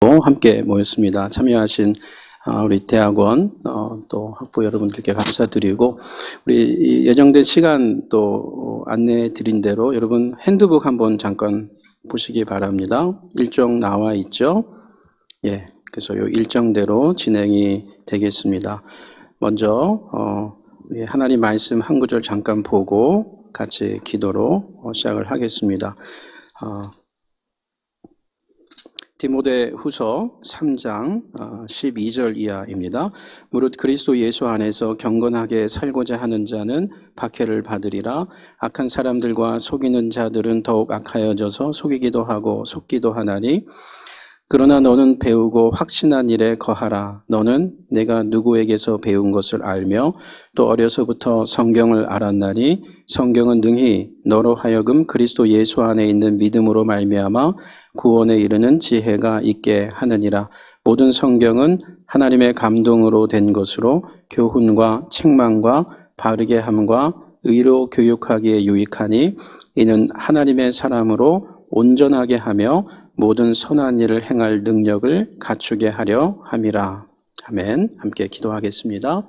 함께 모였습니다. 참여하신 우리 대학원 또 학부 여러분들께 감사드리고, 우리 예정된 시간 또 안내해 드린 대로 여러분 핸드북 한번 잠깐 보시기 바랍니다. 일정 나와 있죠? 예, 그래서 이 일정대로 진행이 되겠습니다. 먼저 하나님 말씀 한 구절 잠깐 보고 같이 기도로 시작을 하겠습니다. 디모데 후서 3장 12절 이하입니다. 무릇 그리스도 예수 안에서 경건하게 살고자 하는 자는 박해를 받으리라. 악한 사람들과 속이는 자들은 더욱 악하여져서 속이기도 하고 속기도 하나니, 그러나 너는 배우고 확신한 일에 거하라. 너는 내가 누구에게서 배운 것을 알며 또 어려서부터 성경을 알았나니, 성경은 능히 너로 하여금 그리스도 예수 안에 있는 믿음으로 말미암아 구원에 이르는 지혜가 있게 하느니라. 모든 성경은 하나님의 감동으로 된 것으로 교훈과 책망과 바르게 함과 의로 교육하기에 유익하니, 이는 하나님의 사람으로 온전하게 하며 모든 선한 일을 행할 능력을 갖추게 하려 함이라. 아멘. 함께 기도하겠습니다.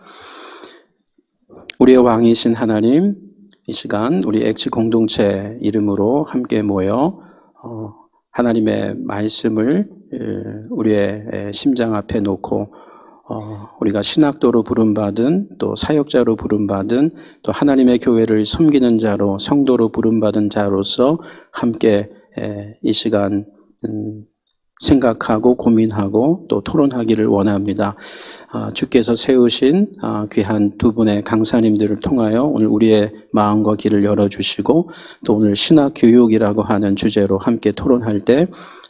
우리의 왕이신 하나님, 이 시간 우리 엑치 공동체 이름으로 함께 모여 하나님의 말씀을 우리의 심장 앞에 놓고 우리가 신학도로 부름받은, 또 사역자로 부름받은, 또 하나님의 교회를 섬기는 자로, 성도로 부름받은 자로서 함께 이 시간 생각하고 고민하고 또 토론하기를 원합니다. 주께서 세우신 귀한 두 분의 강사님들을 통하여 오늘 우리의 마음과 귀를 열어주시고, 또 오늘 신학교육이라고 하는 주제로 함께 토론할 때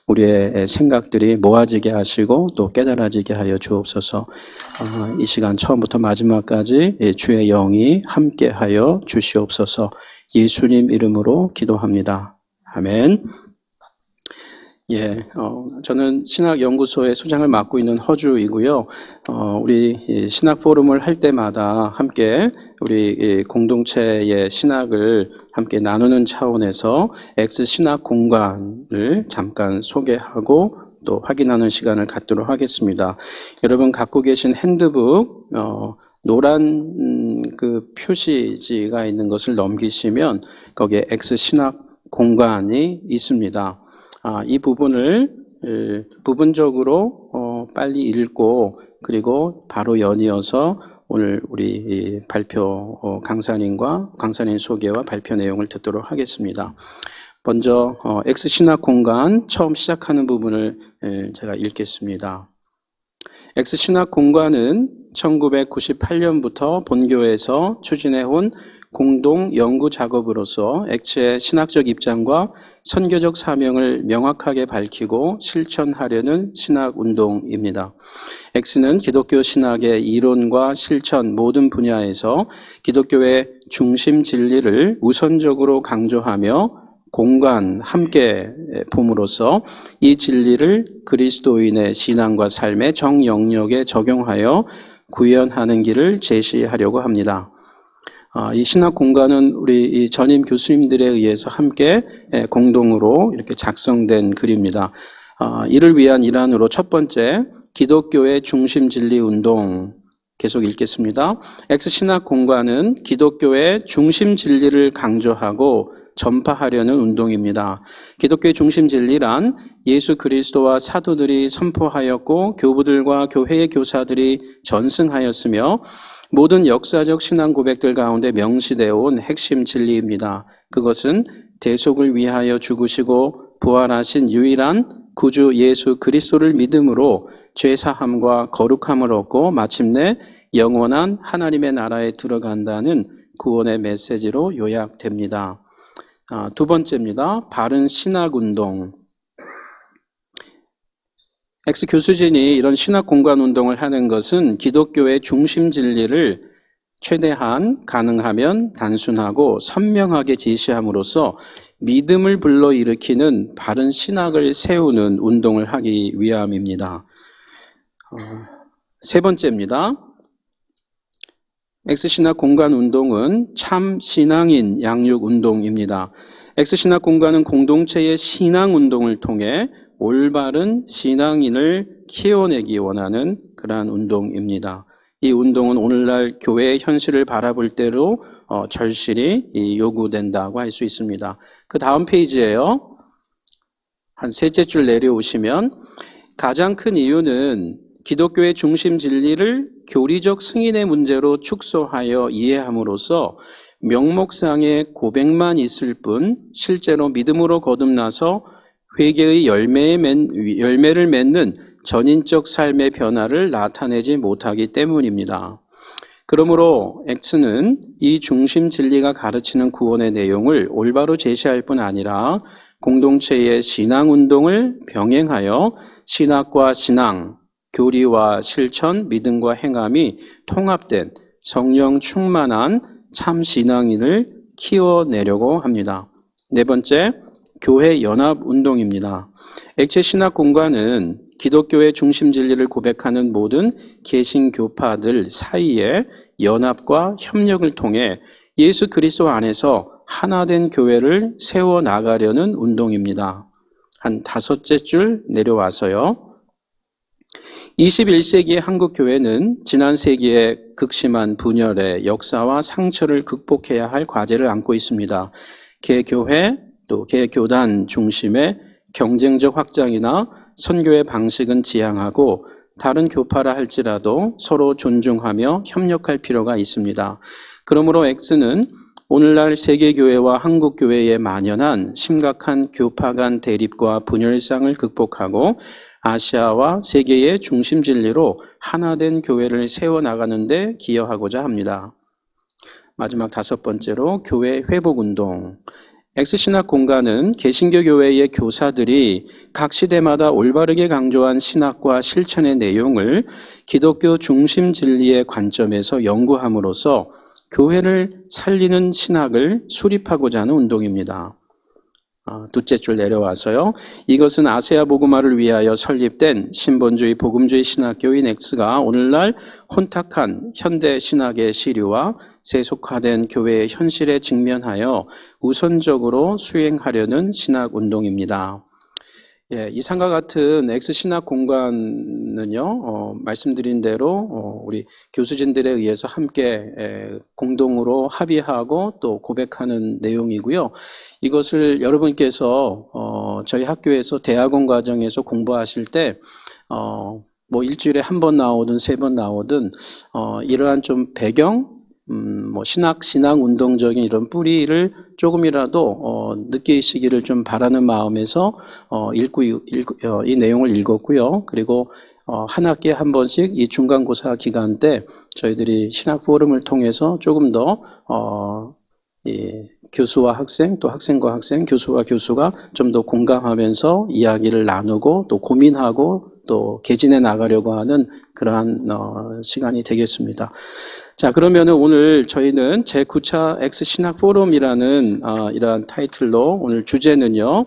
우리의 생각들이 모아지게 하시고 또 깨달아지게 하여 주옵소서. 이 시간 처음부터 마지막까지 주의 영이 함께 하여 주시옵소서. 예수님 이름으로 기도합니다. 아멘. 예, 저는 신학연구소의 소장을 맡고 있는 허주이고요. 우리 신학 포럼을 할 때마다 함께 우리 공동체의 신학을 함께 나누는 차원에서 엑스 신학 공간을 잠깐 소개하고 또 확인하는 시간을 갖도록 하겠습니다. 여러분 갖고 계신 핸드북 노란 그 표시지가 있는 것을 넘기시면 거기에 엑스 신학 공간이 있습니다. 이 부분을 부분적으로 빨리 읽고, 그리고 바로 연이어서 오늘 우리 발표 강사님 소개와 발표 내용을 듣도록 하겠습니다. 먼저 엑스신학 공간 처음 시작하는 부분을 제가 읽겠습니다. 엑스신학 공간은 1998년부터 본교에서 추진해온 공동 연구 작업으로서 엑스의 신학적 입장과 선교적 사명을 명확하게 밝히고 실천하려는 신학 운동입니다. 엑스는 기독교 신학의 이론과 실천 모든 분야에서 기독교의 중심 진리를 우선적으로 강조하며 공간 함께 봄으로써 이 진리를 그리스도인의 신앙과 삶의 정 영역에 적용하여 구현하는 길을 제시하려고 합니다. 이 신학 공간은 우리 이 전임 교수님들에 의해서 함께 공동으로 이렇게 작성된 글입니다. 이를 위한 일환으로 첫 번째, 기독교의 중심 진리 운동, 계속 읽겠습니다. 엑스 신학 공간은 기독교의 중심 진리를 강조하고 전파하려는 운동입니다. 기독교의 중심 진리란 예수 그리스도와 사도들이 선포하였고 교부들과 교회의 교사들이 전승하였으며 모든 역사적 신앙 고백들 가운데 명시되어 온 핵심 진리입니다. 그것은 대속을 위하여 죽으시고 부활하신 유일한 구주 예수 그리스도를 믿음으로 죄사함과 거룩함을 얻고 마침내 영원한 하나님의 나라에 들어간다는 구원의 메시지로 요약됩니다. 두 번째입니다. 바른 신학운동. 엑스 교수진이 이런 신학 공간 운동을 하는 것은 기독교의 중심 진리를 최대한 가능하면 단순하고 선명하게 제시함으로써 믿음을 불러일으키는 바른 신학을 세우는 운동을 하기 위함입니다. 세 번째입니다. 엑스신학 공간 운동은 참 신앙인 양육 운동입니다. 엑스신학 공간은 공동체의 신앙 운동을 통해 올바른 신앙인을 키워내기 원하는 그러한 운동입니다. 이 운동은 오늘날 교회의 현실을 바라볼 때로 절실히 요구된다고 할 수 있습니다. 그 다음 페이지에요. 한 셋째 줄 내려오시면 가장 큰 이유는 기독교의 중심 진리를 교리적 승인의 문제로 축소하여 이해함으로써 명목상의 고백만 있을 뿐 실제로 믿음으로 거듭나서 회개의 열매를 맺는 전인적 삶의 변화를 나타내지 못하기 때문입니다. 그러므로 X는 이 중심 진리가 가르치는 구원의 내용을 올바로 제시할 뿐 아니라 공동체의 신앙운동을 병행하여 신학과 신앙, 교리와 실천, 믿음과 행함이 통합된 성령 충만한 참 신앙인을 키워내려고 합니다. 네 번째, 교회 연합 운동입니다. 액체 신학 공간은 기독교의 중심 진리를 고백하는 모든 개신교파들 사이의 연합과 협력을 통해 예수 그리스도 안에서 하나된 교회를 세워나가려는 운동입니다. 한 다섯째 줄 내려와서요. 21세기의 한국 교회는 지난 세기의 극심한 분열의 역사와 상처를 극복해야 할 과제를 안고 있습니다. 개교회 또 개교단 중심의 경쟁적 확장이나 선교의 방식은 지양하고 다른 교파라 할지라도 서로 존중하며 협력할 필요가 있습니다. 그러므로 X는 오늘날 세계교회와 한국교회에 만연한 심각한 교파 간 대립과 분열상을 극복하고 아시아와 세계의 중심 진리로 하나된 교회를 세워나가는 데 기여하고자 합니다. 마지막 다섯 번째로 교회 회복운동. X신학 공간은 개신교 교회의 교사들이 각 시대마다 올바르게 강조한 신학과 실천의 내용을 기독교 중심 진리의 관점에서 연구함으로써 교회를 살리는 신학을 수립하고자 하는 운동입니다. 둘째 줄 내려와서요. 이것은 아세아 복음화를 위하여 설립된 신본주의 복음주의 신학교인 X가 오늘날 혼탁한 현대 신학의 시류와 세속화된 교회의 현실에 직면하여 우선적으로 수행하려는 신학 운동입니다. 이상과 같은 X신학 공간은요, 말씀드린 대로 우리 교수진들에 의해서 함께 공동으로 합의하고 또 고백하는 내용이고요. 이것을 여러분께서 저희 학교에서 대학원 과정에서 공부하실 때 뭐 일주일에 한 번 나오든 세 번 나오든 이러한 좀 배경, 신앙 운동적인 이런 뿌리를 조금이라도 느끼시기를 좀 바라는 마음에서 이 내용을 읽었고요. 그리고 한 학기에 한 번씩 이 중간고사 기간 때 저희들이 신학 포럼을 통해서 조금 더 교수와 학생, 또 학생과 학생, 교수와 교수가 좀 더 공감하면서 이야기를 나누고 또 고민하고 또 개진해 나가려고 하는 그러한 시간이 되겠습니다. 자, 그러면은 오늘 저희는 제9차 X 신학 포럼이라는 이러한 타이틀로 오늘 주제는요,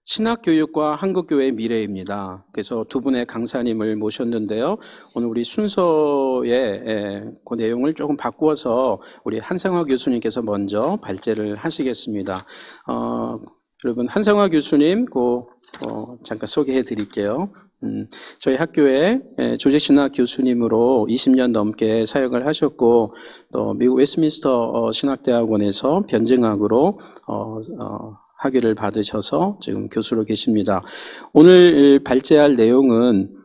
신학교육과 한국교회의 미래입니다. 그래서 두 분의 강사님을 모셨는데요. 오늘 우리 순서의 그 내용을 조금 바꾸어서 우리 한상화 교수님께서 먼저 발제를 하시겠습니다. 여러분, 한상화 교수님, 잠깐 소개해 드릴게요. 저희 학교에 조직신학 교수님으로 20년 넘게 사역을 하셨고, 또 미국 웨스트민스터 신학대학원에서 변증학으로 학위를 받으셔서 지금 교수로 계십니다. 오늘 발제할 내용은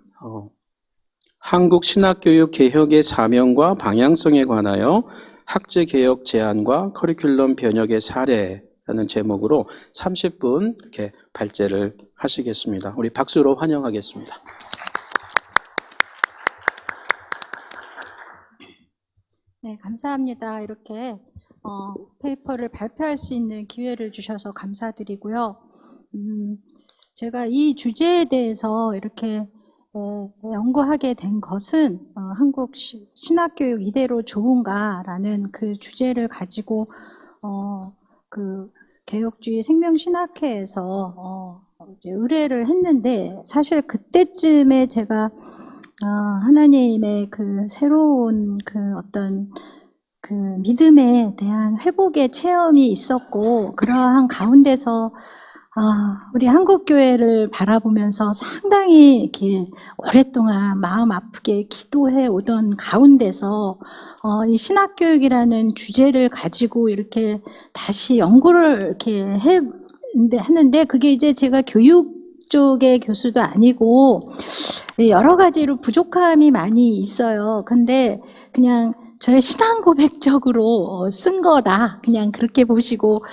한국 신학교육 개혁의 사명과 방향성에 관하여 학제개혁 제안과 커리큘럼 변혁의 사례라는 제목으로 30분 이렇게 발제를 하시겠습니다. 우리 박수로 환영하겠습니다. 네, 감사합니다. 이렇게 페이퍼를 발표할 수 있는 기회를 주셔서 감사드리고요. 제가 이 주제에 대해서 이렇게 연구하게 된 것은 한국 신학교육 이대로 좋은가라는 그 주제를 가지고 그 개혁주의 생명신학회에서 이제 의뢰를 했는데, 사실 그때쯤에 제가 하나님의 그 새로운 그 어떤 그 믿음에 대한 회복의 체험이 있었고, 그러한 가운데서 우리 한국교회를 바라보면서 상당히 이렇게 오랫동안 마음 아프게 기도해 오던 가운데서 이 신학교육이라는 주제를 가지고 이렇게 다시 연구를 이렇게 하는데 그게 이제 제가 교육 쪽의 교수도 아니고 여러 가지로 부족함이 많이 있어요. 근데 그냥 저의 신앙 고백적으로 쓴 거다. 그냥 그렇게 보시고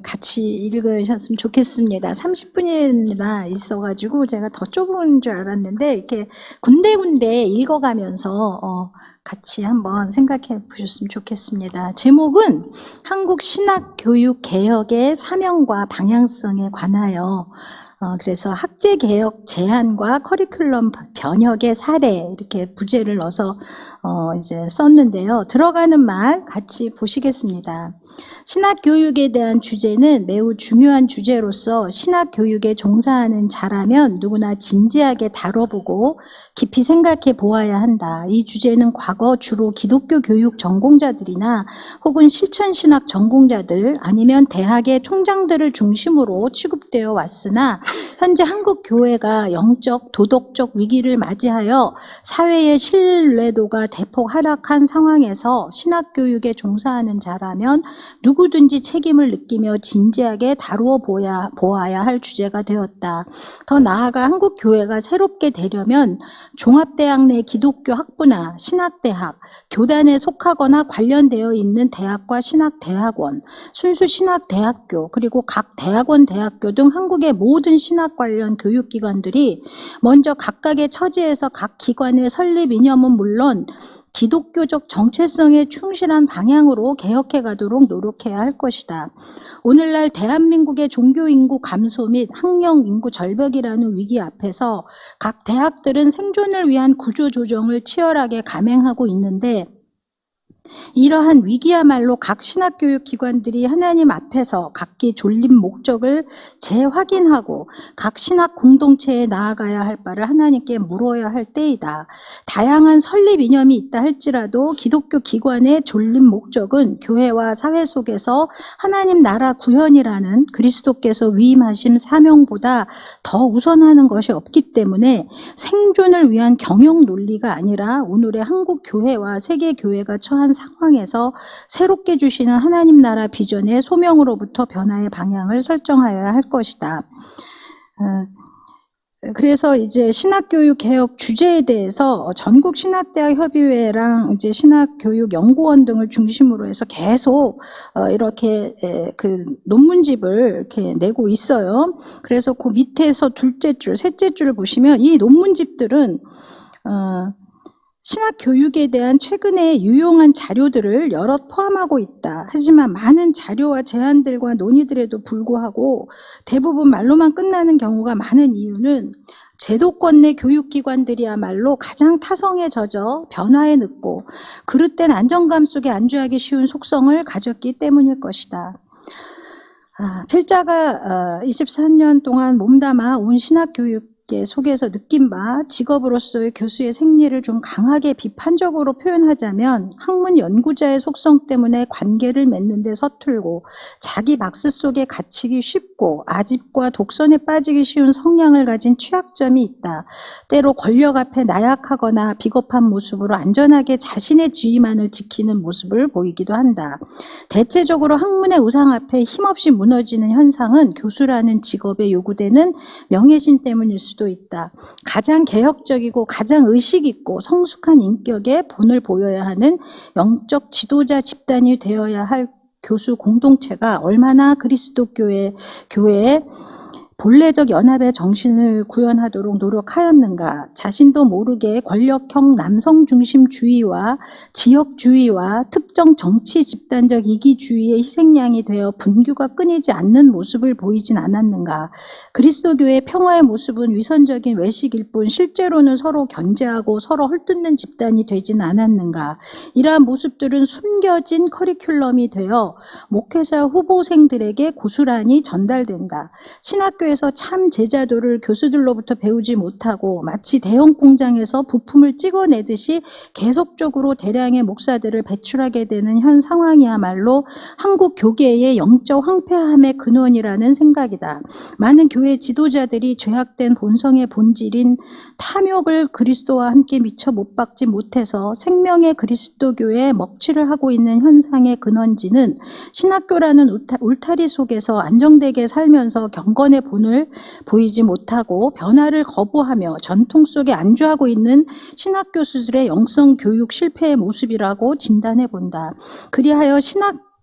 같이 읽으셨으면 좋겠습니다. 30분이나 있어가지고 제가 더 좁은 줄 알았는데 이렇게 군데군데 읽어가면서 같이 한번 생각해 보셨으면 좋겠습니다. 제목은 한국 신학교육 개혁의 사명과 방향성에 관하여 그래서 학제개혁 제안과 커리큘럼 변혁의 사례 이렇게 부제를 넣어서 이제 썼는데요. 들어가는 말 같이 보시겠습니다. 신학교육에 대한 주제는 매우 중요한 주제로서 신학교육에 종사하는 자라면 누구나 진지하게 다뤄보고 깊이 생각해 보아야 한다. 이 주제는 과거 주로 기독교 교육 전공자들이나 혹은 실천신학 전공자들 아니면 대학의 총장들을 중심으로 취급되어 왔으나 현재 한국 교회가 영적, 도덕적 위기를 맞이하여 사회의 신뢰도가 대폭 하락한 상황에서 신학교육에 종사하는 자라면 누구든지 책임을 느끼며 진지하게 다루어 보아야 할 주제가 되었다. 더 나아가 한국 교회가 새롭게 되려면 종합대학 내 기독교 학부나 신학대학, 교단에 속하거나 관련되어 있는 대학과 신학대학원, 순수 신학대학교, 그리고 각 대학원, 대학교 등 한국의 모든 신학 관련 교육기관들이 먼저 각각의 처지에서 각 기관의 설립 이념은 물론 기독교적 정체성에 충실한 방향으로 개혁해 가도록 노력해야 할 것이다. 오늘날 대한민국의 종교 인구 감소 및 학령 인구 절벽이라는 위기 앞에서 각 대학들은 생존을 위한 구조 조정을 치열하게 감행하고 있는데 이러한 위기야말로 각 신학교육 기관들이 하나님 앞에서 각기 졸린 목적을 재확인하고 각 신학 공동체에 나아가야 할 바를 하나님께 물어야 할 때이다. 다양한 설립 이념이 있다 할지라도 기독교 기관의 졸린 목적은 교회와 사회 속에서 하나님 나라 구현이라는 그리스도께서 위임하신 사명보다 더 우선하는 것이 없기 때문에 생존을 위한 경영 논리가 아니라 오늘의 한국 교회와 세계 교회가 처한 상황에서 새롭게 주시는 하나님 나라 비전의 소명으로부터 변화의 방향을 설정하여야 할 것이다. 그래서 이제 신학교육 개혁 주제에 대해서 전국 신학대학 협의회랑 이제 신학교육연구원 등을 중심으로 해서 계속 이렇게 그 논문집을 이렇게 내고 있어요. 그래서 그 밑에서 둘째 줄, 셋째 줄을 보시면 이 논문집들은 신학 교육에 대한 최근의 유용한 자료들을 여럿 포함하고 있다. 하지만 많은 자료와 제안들과 논의들에도 불구하고 대부분 말로만 끝나는 경우가 많은 이유는 제도권 내 교육기관들이야말로 가장 타성에 젖어 변화에 늦고 그릇된 안정감 속에 안주하기 쉬운 속성을 가졌기 때문일 것이다. 필자가 24년 동안 몸담아 온 신학교육 속에서 느낀 바 직업으로서의 교수의 생리를 좀 강하게 비판적으로 표현하자면 학문 연구자의 속성 때문에 관계를 맺는 데 서툴고 자기 박스 속에 갇히기 쉽고 아집과 독선에 빠지기 쉬운 성향을 가진 취약점이 있다. 때로 권력 앞에 나약하거나 비겁한 모습으로 안전하게 자신의 지위만을 지키는 모습을 보이기도 한다. 대체적으로 학문의 우상 앞에 힘없이 무너지는 현상은 교수라는 직업에 요구되는 명예신 때문일 수도 있다. 가장 개혁적이고 가장 의식 있고 성숙한 인격의 본을 보여야 하는 영적 지도자 집단이 되어야 할 교수 공동체가 얼마나 그리스도 교회의 본래적 연합의 정신을 구현하도록 노력하였는가. 자신도 모르게 권력형 남성중심주의와 지역주의와 특정 정치 집단적 이기주의의 희생양이 되어 분규가 끊이지 않는 모습을 보이진 않았는가. 그리스도교의 평화의 모습은 위선적인 외식일 뿐 실제로는 서로 견제하고 서로 헐뜯는 집단이 되진 않았는가. 이러한 모습들은 숨겨진 커리큘럼이 되어 목회자 후보생들에게 고스란히 전달된다. 신학교의 신학교에서 참 제자도를 교수들로부터 배우지 못하고 마치 대형 공장에서 부품을 찍어내듯이 계속적으로 대량의 목사들을 배출하게 되는 현 상황이야말로 한국 교계의 영적 황폐함의 근원이라는 생각이다. 많은 교회 지도자들이 죄악된 본성의 본질인 탐욕을 그리스도와 함께 미처 못 박지 못해서 생명의 그리스도교에 먹칠을 하고 있는 현상의 근원지는 신학교라는 울타리 속에서 안정되게 살면서 경건의 본을 보이지 못하고 변화를 거부하며 전통 속에 안주하고 있는 신학교수들의 영성 교육 실패의 모습이라고 진단해 본다. 그리하여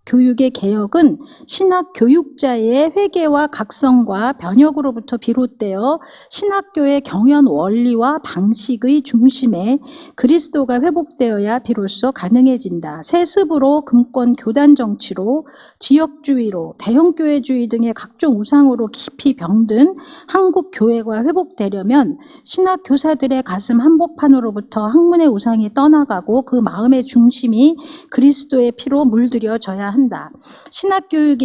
교육의 개혁은 신학 교육자의 회개와 각성과 변혁으로부터 비롯되어 신학교의 경연 원리와 방식의 중심에 그리스도가 회복되어야 비로소 가능해진다. 세습으로 금권 교단 정치로 지역주의로 대형교회주의 등의 각종 우상으로 깊이 병든 한국 교회가 회복되려면 신학 교사들의 가슴 한복판으로부터 학문의 우상이 떠나가고 그 마음의 중심이 그리스도의 피로 물들여져야 한다. 신학교육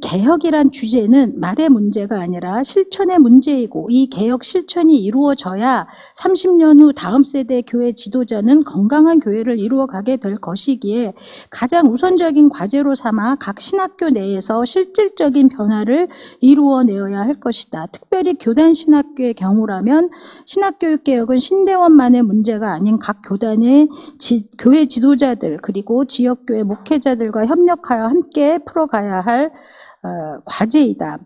개혁이란 주제는 말의 문제가 아니라 실천의 문제이고 이 개혁 실천이 이루어져야 30년 후 다음 세대 교회 지도자는 건강한 교회를 이루어가게 될 것이기에 가장 우선적인 과제로 삼아 각 신학교 내에서 실질적인 변화를 이루어내어야 할 것이다. 특별히 교단 신학교의 경우라면 신학교육 개혁은 신대원만의 문제가 아닌 각 교단의 교회 지도자들 그리고 지역교회 목회자들과 협력하여 함께 풀어가야 할 과제이다.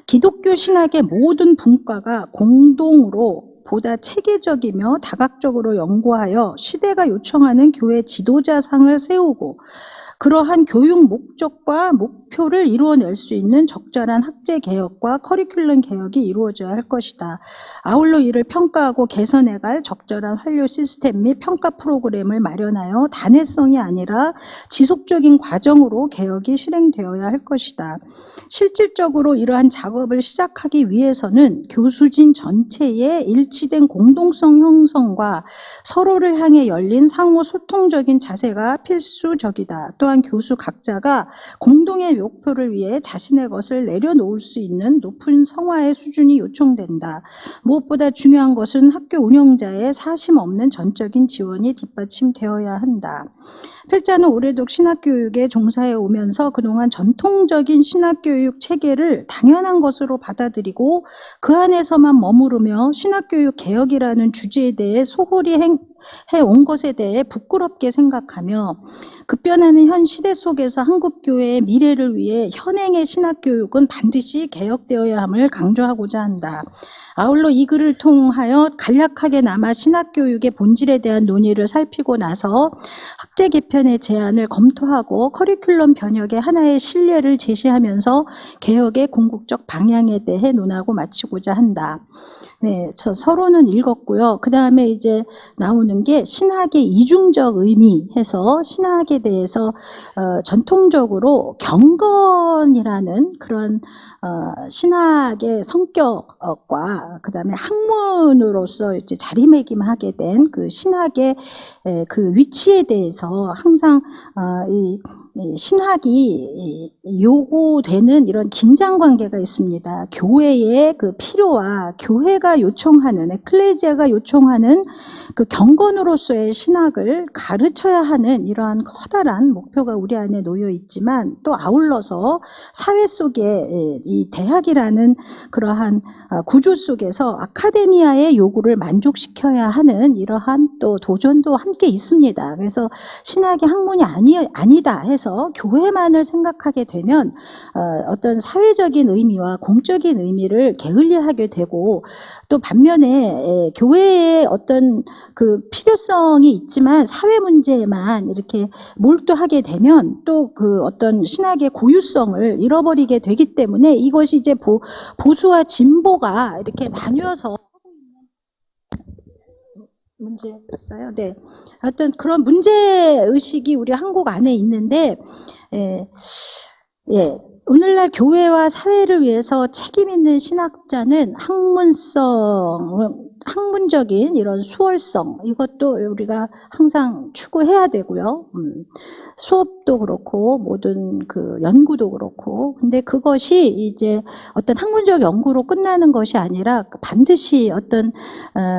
기독교 신학의 모든 분과가 공동으로 보다 체계적이며 다각적으로 연구하여 시대가 요청하는 교회 지도자상을 세우고 그러한 교육 목적과 목표를 이루어낼 수 있는 적절한 학제 개혁과 커리큘럼 개혁이 이루어져야 할 것이다. 아울러 이를 평가하고 개선해갈 적절한 환류 시스템 및 평가 프로그램을 마련하여 단회성이 아니라 지속적인 과정으로 개혁이 실행되어야 할 것이다. 실질적으로 이러한 작업을 시작하기 위해서는 교수진 전체의 일치된 공동성 형성과 서로를 향해 열린 상호 소통적인 자세가 필수적이다. 또한 교수 각자가 공동의 목표를 위해 자신의 것을 내려놓을 수 있는 높은 성화의 수준이 요청된다. 무엇보다 중요한 것은 학교 운영자의 사심 없는 전적인 지원이 뒷받침되어야 한다. 필자는 오래도록 신학교육에 종사해 오면서 그동안 전통적인 신학교육 체계를 당연한 것으로 받아들이고 그 안에서만 머무르며 신학교육 개혁이라는 주제에 대해 소홀히 해온 것에 대해 부끄럽게 생각하며 급변하는 현 시대 속에서 한국교회의 미래를 위해 현행의 신학교육은 반드시 개혁되어야 함을 강조하고자 한다. 아울러 이 글을 통하여 간략하게 남아 신학교육의 본질에 대한 논의를 살피고 나서 학제 개편의 제안을 검토하고 커리큘럼 변혁의 하나의 실례를 제시하면서 개혁의 궁극적 방향에 대해 논하고 마치고자 한다. 네, 저 서론은 읽었고요. 그 다음에 이제 나오는 게 신학의 이중적 의미 해서 신학에 대해서 전통적으로 경건이라는 그런 신학의 성격과 그 다음에 학문으로서 이제 자리매김하게 된 그 신학의 그 위치에 대해서 항상 이 신학이 요구되는 이런 긴장 관계가 있습니다. 교회의 그 필요와 교회가 요청하는 에클레지아가 요청하는 그 경건으로서의 신학을 가르쳐야 하는 이러한 커다란 목표가 우리 안에 놓여 있지만 또 아울러서 사회 속에 이 대학이라는 그러한 구조 속에서 아카데미아의 요구를 만족시켜야 하는 이러한 또 도전도 함께 있습니다. 그래서 신학이 학문이 아니다 해서 교회만을 생각하게 되면 어떤 사회적인 의미와 공적인 의미를 게을리하게 되고 또 반면에 교회의 어떤 그 필요성이 있지만 사회 문제에만 이렇게 몰두하게 되면 또 그 어떤 신학의 고유성을 잃어버리게 되기 때문에 이것이 이제 보수와 진보가 이렇게 나뉘어서 문제 있어요. 네, 하여튼 그런 문제 의식이 우리 한국 안에 있는데, 예, 오늘날 교회와 사회를 위해서 책임 있는 신학자는 학문적인 이런 수월성, 이것도 우리가 항상 추구해야 되고요. 수업도 그렇고, 모든 그 연구도 그렇고. 근데 그것이 이제 어떤 학문적 연구로 끝나는 것이 아니라 반드시 어떤,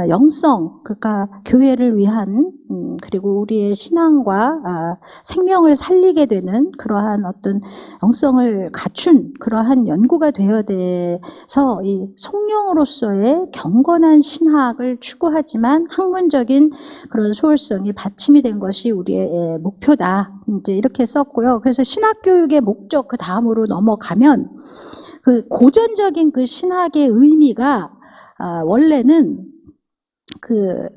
영성, 그러니까 교회를 위한, 그리고 우리의 신앙과 생명을 살리게 되는 그러한 어떤 영성을 갖춘 그러한 연구가 되어야 돼서 이 성령으로서의 경건한 신학을 추구하지만 학문적인 그런 소홀성이 받침이 된 것이 우리의 목표다. 이제 이렇게 썼고요. 그래서 신학교육의 목적 그 다음으로 넘어가면 그 고전적인 그 신학의 의미가 원래는 그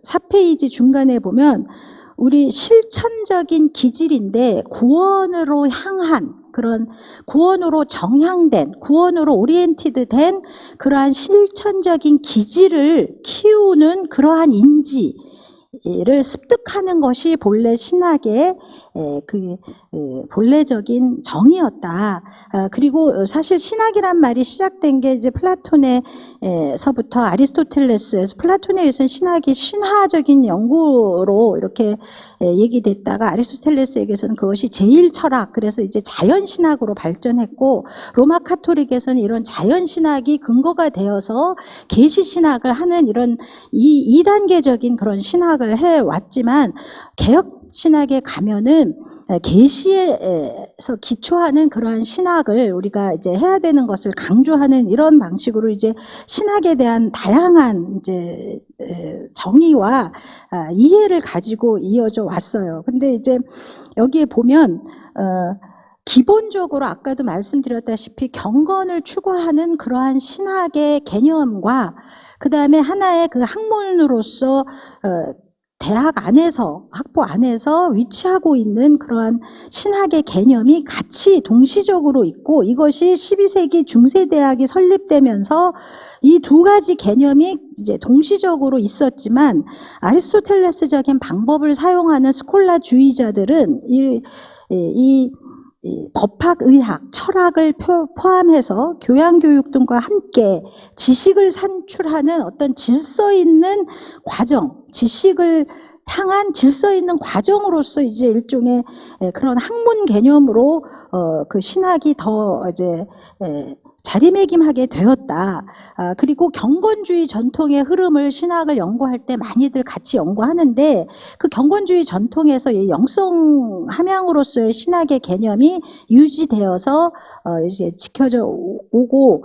4페이지 중간에 보면 우리 실천적인 기질인데 구원으로 향한 그런 구원으로 정향된 구원으로 오리엔티드된 그러한 실천적인 기질을 키우는 그러한 인지를 습득하는 것이 본래 신학의 본래적인 정의였다. 그리고 사실 신학이란 말이 시작된 게 이제 플라톤에서부터 아리스토텔레스에서 플라톤에 의해서는 신학이 신화적인 연구로 이렇게 얘기됐다가 아리스토텔레스에게서는 그것이 제일철학, 그래서 이제 자연신학으로 발전했고 로마 카톨릭에서는 이런 자연신학이 근거가 되어서 계시신학을 하는 이런 2단계적인 그런 신학을 해왔지만 개혁 신학에 가면은 계시에서 기초하는 그러한 신학을 우리가 이제 해야 되는 것을 강조하는 이런 방식으로 이제 신학에 대한 다양한 이제 정의와 이해를 가지고 이어져 왔어요. 근데 이제 여기에 보면 기본적으로 아까도 말씀드렸다시피 경건을 추구하는 그러한 신학의 개념과 그 다음에 하나의 그 학문으로서 대학 안에서, 학부 안에서 위치하고 있는 그러한 신학의 개념이 같이 동시적으로 있고 이것이 12세기 중세대학이 설립되면서 이 두 가지 개념이 이제 동시적으로 있었지만 아리스토텔레스적인 방법을 사용하는 스콜라주의자들은 이 법학의학, 철학을 포함해서 교양교육 등과 함께 지식을 산출하는 어떤 질서 있는 과정, 지식을 향한 질서 있는 과정으로서 이제 일종의 그런 학문 개념으로 그 신학이 더 이제 자리매김하게 되었다. 그리고 경건주의 전통의 흐름을 신학을 연구할 때 많이들 같이 연구하는데 그 경건주의 전통에서 이 영성 함양으로서의 신학의 개념이 유지되어서 이제 지켜져 오고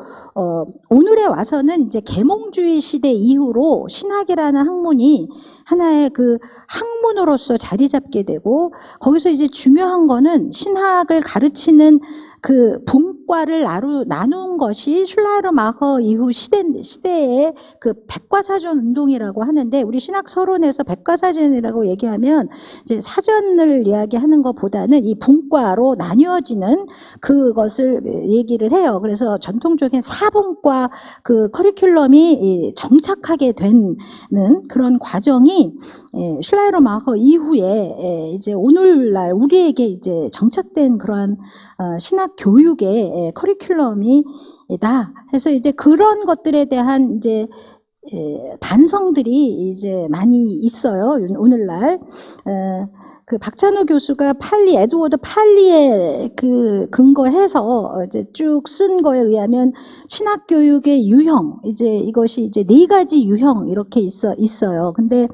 오늘에 와서는 이제 계몽주의 시대 이후로 신학이라는 학문이 하나의 그 학문으로서 자리 잡게 되고 거기서 이제 중요한 거는 신학을 가르치는 그 분과를 나눈 것이 슐라이르마허 이후 시대의 그 백과사전 운동이라고 하는데 우리 신학 서론에서 백과사전이라고 얘기하면 이제 사전을 이야기하는 것보다는 이 분과로 나뉘어지는 그것을 얘기를 해요. 그래서 전통적인 사분과 그 커리큘럼이 정착하게 되는 그런 과정이 슐라이르마허 이후에 이제 오늘날 우리에게 이제 정착된 그러한 신학 교육의 커리큘럼이다. 해서 이제 그런 것들에 대한 이제 반성들이 이제 많이 있어요. 오늘날 그 박찬호 교수가 에드워드 팔리에 그 근거해서 이제 쭉 쓴 거에 의하면 신학 교육의 유형, 이제 이것이 이제 4가지 유형 이렇게 있어요. 근데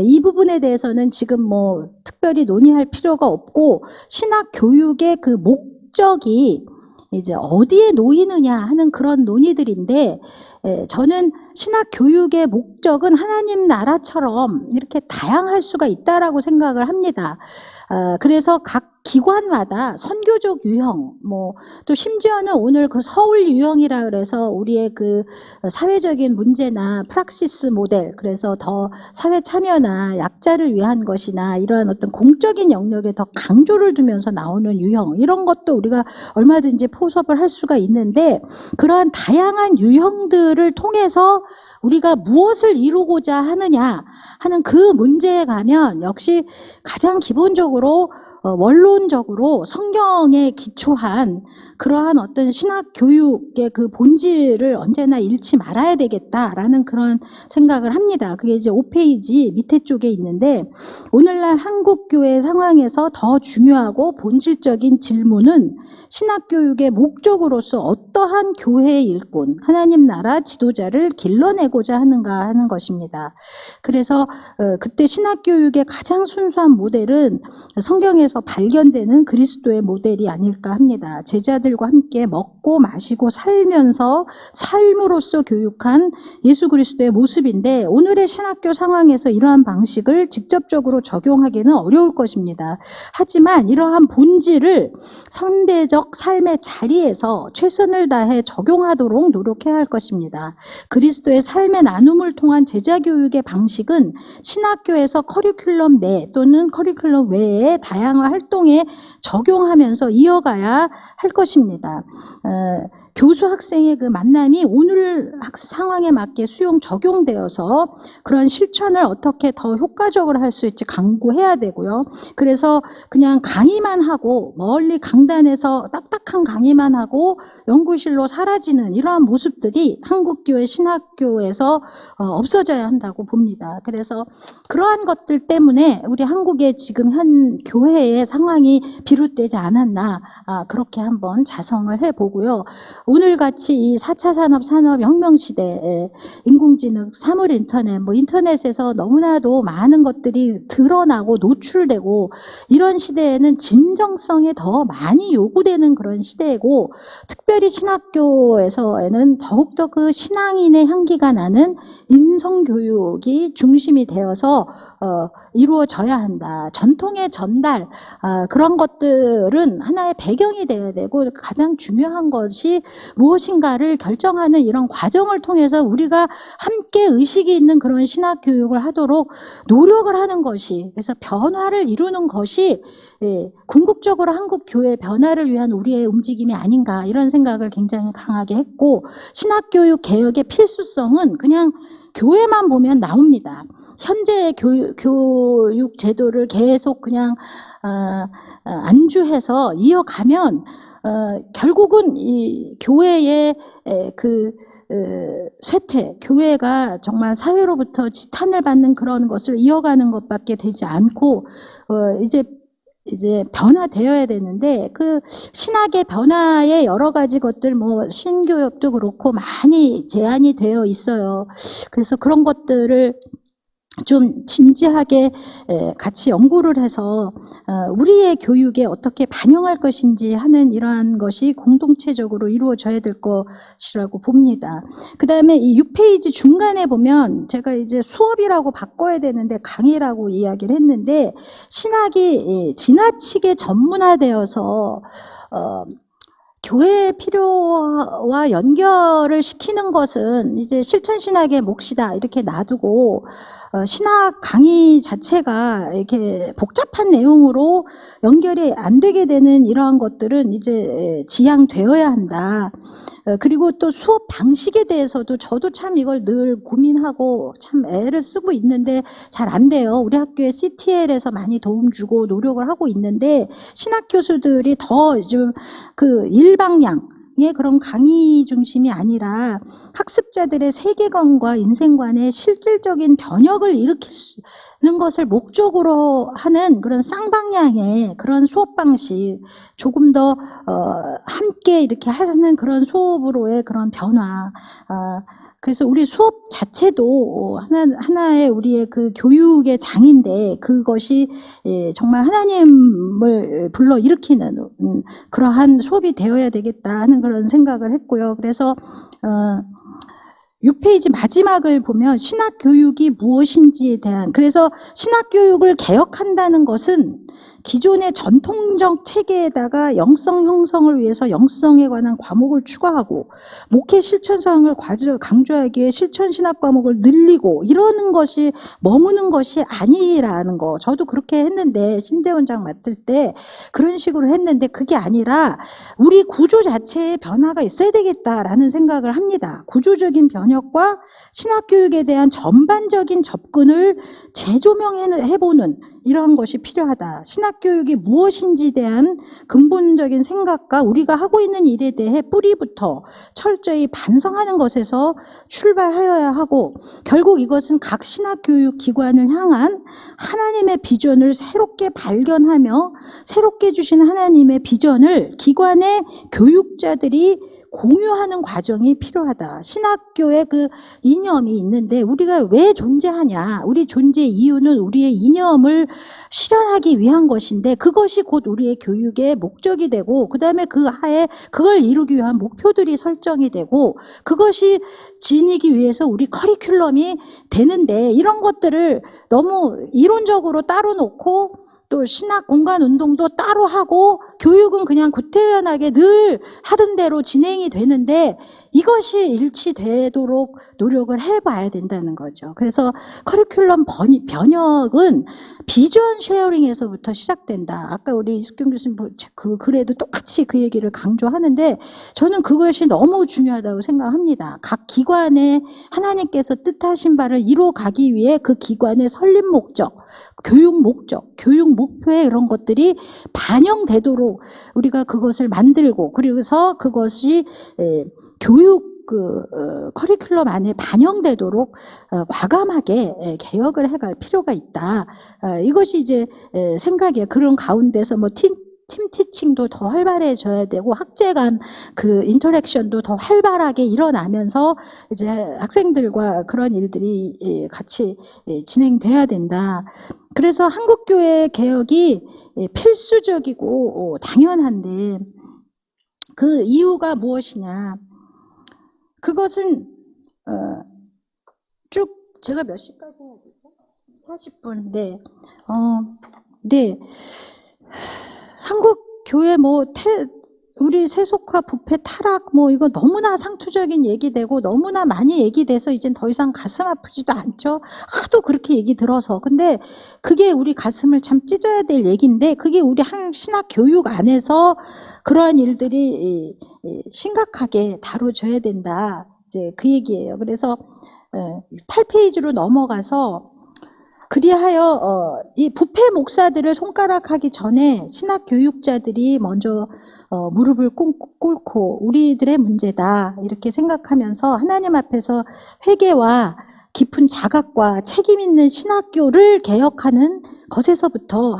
이 부분에 대해서는 지금 뭐 특별히 논의할 필요가 없고 신학 교육의 그 목적이 이제 어디에 놓이느냐 하는 그런 논의들인데 저는 신학 교육의 목적은 하나님 나라처럼 이렇게 다양할 수가 있다라고 생각을 합니다. 그래서 각 기관마다 선교적 유형, 또 심지어는 오늘 그 서울 유형이라 그래서 우리의 그 사회적인 문제나 프락시스 모델, 그래서 더 사회 참여나 약자를 위한 것이나 이러한 어떤 공적인 영역에 더 강조를 두면서 나오는 유형, 이런 것도 우리가 얼마든지 포섭을 할 수가 있는데 그러한 다양한 유형들을 통해서 우리가 무엇을 이루고자 하느냐 하는 그 문제에 가면 역시 가장 기본적으로 원론적으로 성경에 기초한 그러한 어떤 신학 교육의 그 본질을 언제나 잃지 말아야 되겠다라는 그런 생각을 합니다. 그게 이제 5페이지 밑에 쪽에 있는데, 오늘날 한국교회 상황에서 더 중요하고 본질적인 질문은 신학교육의 목적으로서 어떠한 교회의 일꾼, 하나님 나라 지도자를 길러내고자 하는가 하는 것입니다. 그래서 그때 신학교육의 가장 순수한 모델은 성경에서 발견되는 그리스도의 모델이 아닐까 합니다. 제자들과 함께 먹고 마시고 살면서 삶으로써 교육한 예수 그리스도의 모습인데, 오늘의 신학교 상황에서 이러한 방식을 직접적으로 적용하기는 어려울 것입니다. 하지만 이러한 본질을 상대적 삶의 자리에서 최선을 다해 적용하도록 노력해야 할 것입니다. 그리스도의 삶의 나눔을 통한 제자교육의 방식은 신학교에서 커리큘럼 내 또는 커리큘럼 외의 다양한 활동에 적용하면서 이어가야 할 것입니다. 교수 학생의 그 만남이 오늘 상황에 맞게 수용 적용되어서 그런 실천을 어떻게 더 효과적으로 할 수 있지 강구해야 되고요. 그래서 그냥 강의만 하고 멀리 강단에서 딱딱한 강의만 하고 연구실로 사라지는 이러한 모습들이 한국교회 신학교에서 없어져야 한다고 봅니다. 그래서 그러한 것들 때문에 우리 한국의 지금 현 교회의 상황이 비롯되지 않았나, 그렇게 한번 자성을 해보고요. 오늘같이 이 4차 산업혁명 시대에 인공지능, 사물 인터넷, 인터넷에서 너무나도 많은 것들이 드러나고 노출되고 이런 시대에는 진정성에 더 많이 요구되는 그런 시대이고, 특별히 신학교에서는 더욱더 그 신앙인의 향기가 나는 인성교육이 중심이 되어서 이루어져야 한다. 전통의 전달, 그런 것들은 하나의 배경이 되어야 되고, 가장 중요한 것이 무엇인가를 결정하는 이런 과정을 통해서 우리가 함께 의식이 있는 그런 신학교육을 하도록 노력을 하는 것이, 그래서 변화를 이루는 것이 궁극적으로 한국 교회 변화를 위한 우리의 움직임이 아닌가, 이런 생각을 굉장히 강하게 했고, 신학교육 개혁의 필수성은 그냥 교회만 보면 나옵니다. 현재의 교육 제도를 계속 그냥 안주해서 이어가면 결국은 이 교회의 쇠퇴, 교회가 정말 사회로부터 지탄을 받는 그런 것을 이어가는 것밖에 되지 않고 이제 변화되어야 되는데, 그 신학의 변화의 여러 가지 것들, 신교육도 그렇고 많이 제한이 되어 있어요. 그래서 그런 것들을 좀 진지하게 같이 연구를 해서 우리의 교육에 어떻게 반영할 것인지 하는 이러한 것이 공동체적으로 이루어져야 될 것이라고 봅니다. 그 다음에 이 6페이지 중간에 보면 제가 이제 수업이라고 바꿔야 되는데 강의라고 이야기를 했는데, 신학이 지나치게 전문화되어서 교회의 필요와 연결을 시키는 것은 이제 실천신학의 몫이다 이렇게 놔두고, 신학 강의 자체가 이렇게 복잡한 내용으로 연결이 안 되게 되는 이러한 것들은 이제 지양되어야 한다. 그리고 또 수업 방식에 대해서도 저도 참 이걸 늘 고민하고 참 애를 쓰고 있는데 잘 안 돼요. 우리 학교에 CTL에서 많이 도움 주고 노력을 하고 있는데, 신학 교수들이 더 좀 그 일방향의 그런 강의 중심이 아니라 학습자들의 세계관과 인생관의 실질적인 변혁을 일으키는 것을 목적으로 하는 그런 쌍방향의 그런 수업 방식, 조금 더 함께 이렇게 하는 그런 수업으로의 그런 변화, 그래서 우리 수업 자체도 하나의 우리의 그 교육의 장인데, 그것이 정말 하나님을 불러일으키는 그러한 수업이 되어야 되겠다 하는 그런 생각을 했고요. 그래서 6페이지 마지막을 보면 신학교육이 무엇인지에 대한, 그래서 신학교육을 개혁한다는 것은 기존의 전통적 체계에다가 영성 형성을 위해서 영성에 관한 과목을 추가하고, 목회 실천성을 강조하기 위해 실천신학 과목을 늘리고 이러는 것이 머무는 것이 아니라는 거. 저도 그렇게 했는데, 신대원장 맡을 때 그런 식으로 했는데, 그게 아니라 우리 구조 자체에 변화가 있어야 되겠다라는 생각을 합니다. 구조적인 변혁과 신학교육에 대한 전반적인 접근을 재조명해보는 이러한 것이 필요하다. 신학교육이 무엇인지에 대한 근본적인 생각과 우리가 하고 있는 일에 대해 뿌리부터 철저히 반성하는 것에서 출발하여야 하고, 결국 이것은 각 신학교육 기관을 향한 하나님의 비전을 새롭게 발견하며 새롭게 주신 하나님의 비전을 기관의 교육자들이 공유하는 과정이 필요하다. 신학교의 그 이념이 있는데 우리가 왜 존재하냐? 우리 존재의 이유는 우리의 이념을 실현하기 위한 것인데, 그것이 곧 우리의 교육의 목적이 되고, 그 다음에 그 하에 그걸 이루기 위한 목표들이 설정이 되고, 그것이 지니기 위해서 우리 커리큘럼이 되는데, 이런 것들을 너무 이론적으로 따로 놓고 또 신학 공간 운동도 따로 하고 교육은 그냥 구태연하게 늘 하던 대로 진행이 되는데, 이것이 일치되도록 노력을 해봐야 된다는 거죠. 그래서 커리큘럼 변혁은 비전 쉐어링에서부터 시작된다. 아까 우리 이숙경 교수님 그 글에도 똑같이 그 얘기를 강조하는데, 저는 그것이 너무 중요하다고 생각합니다. 각 기관에 하나님께서 뜻하신 바를 이루어가기 위해 그 기관의 설립 목적, 교육 목표에 이런 것들이 반영되도록 우리가 그것을 만들고, 그래서 그것이 교육 커리큘럼 안에 반영되도록 과감하게 개혁을 해갈 필요가 있다. 이것이 이제 생각이에요. 그런 가운데서 뭐 팀 티칭도 더 활발해져야 되고, 학제 간 그 인터랙션도 더 활발하게 일어나면서 이제 학생들과 그런 일들이 같이 진행돼야 된다. 그래서 한국교회 개혁이 필수적이고 당연한데, 그 이유가 무엇이냐? 그것은 쭉 제가 몇 시까지 해야 되죠? 40분. 네. 네. 한국 교회 우리 세속화, 부패, 타락 이거 너무나 상투적인 얘기되고 너무나 많이 얘기돼서 이젠 더 이상 가슴 아프지도 않죠. 하도 그렇게 얘기 들어서. 근데 그게 우리 가슴을 참 찢어야 될 얘기인데, 그게 우리 신학 교육 안에서 그러한 일들이 심각하게 다뤄져야 된다. 이제 그 얘기예요. 그래서 8페이지로 넘어가서, 그리하여 이 부패 목사들을 손가락하기 전에 신학 교육자들이 먼저 무릎을 꿇고 우리들의 문제다 이렇게 생각하면서 하나님 앞에서 회개와 깊은 자각과 책임 있는 신학교를 개혁하는 것에서부터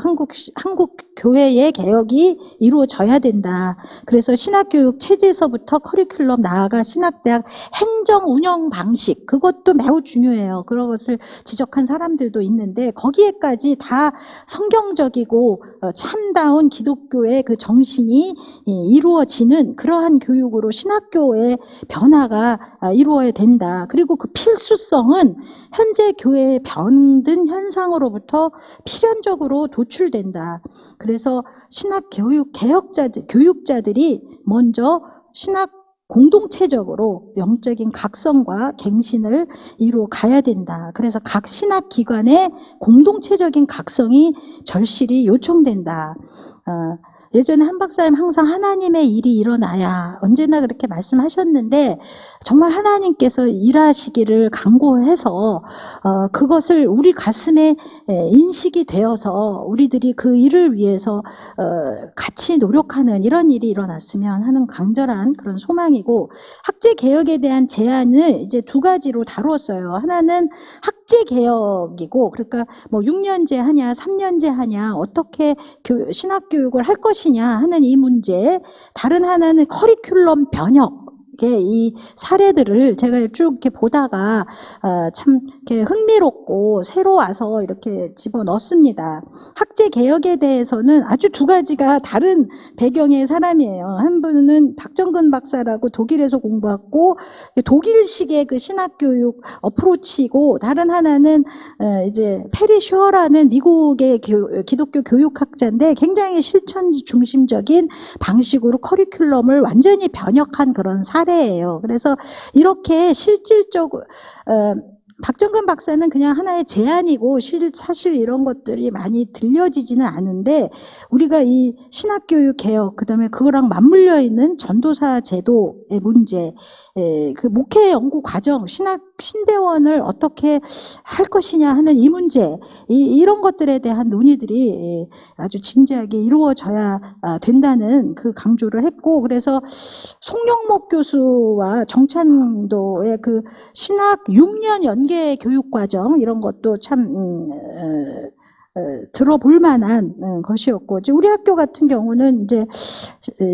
한국 교회의 개혁이 이루어져야 된다. 그래서 신학교육 체제에서부터 커리큘럼, 나아가 신학대학 행정 운영 방식, 그것도 매우 중요해요. 그런 것을 지적한 사람들도 있는데, 거기에까지 다 성경적이고 참다운 기독교의 그 정신이 이루어지는 그러한 교육으로 신학교의 변화가 이루어야 된다. 그리고 그 필수성은 현재 교회의 병든 현상으로부터 필연적으로 도출된다. 그래서 신학 교육자들이 먼저 신학 공동체적으로 영적인 각성과 갱신을 이루어 가야 된다. 그래서 각 신학 기관의 공동체적인 각성이 절실히 요청된다. 예전에 한 박사님 항상 하나님의 일이 일어나야, 언제나 그렇게 말씀하셨는데, 정말 하나님께서 일하시기를 간구해서 그것을 우리 가슴에 인식이 되어서 우리들이 그 일을 위해서 같이 노력하는 이런 일이 일어났으면 하는 간절한 그런 소망이고, 학제 개혁에 대한 제안을 이제 두 가지로 다루었어요. 하나는 학제 개혁이고, 그러니까 6년제 하냐 3년제 하냐, 어떻게 신학 교육을 할 것이냐 하는 이 문제. 다른 하나는 커리큘럼 변혁. 이 사례들을 제가 쭉 이렇게 보다가 참 이렇게 흥미롭고 새로 와서 이렇게 집어 넣습니다. 학제 개혁에 대해서는 아주 두 가지가 다른 배경의 사람이에요. 한 분은 박정근 박사라고 독일에서 공부했고, 독일식의 그 신학교육 어프로치고, 다른 하나는 이제 페리 슈어라는 미국의 기독교 교육학자인데, 굉장히 실천 중심적인 방식으로 커리큘럼을 완전히 변혁한 그런 사례예요. 그래서 이렇게 실질적으로 박정근 박사는 그냥 하나의 제안이고, 사실 이런 것들이 많이 들려지지는 않은데, 우리가 이 신학교육 개혁, 그 다음에 그거랑 맞물려 있는 전도사 제도의 문제, 그 목회 연구 과정, 신학 신대원을 어떻게 할 것이냐 하는 이 문제, 이런 것들에 대한 논의들이 아주 진지하게 이루어져야 된다는 그 강조를 했고, 그래서 송영목 교수와 정찬도의 그 신학 6년 연계 교육 과정, 이런 것도 참 들어볼 만한 것이었고, 이제 우리 학교 같은 경우는 이제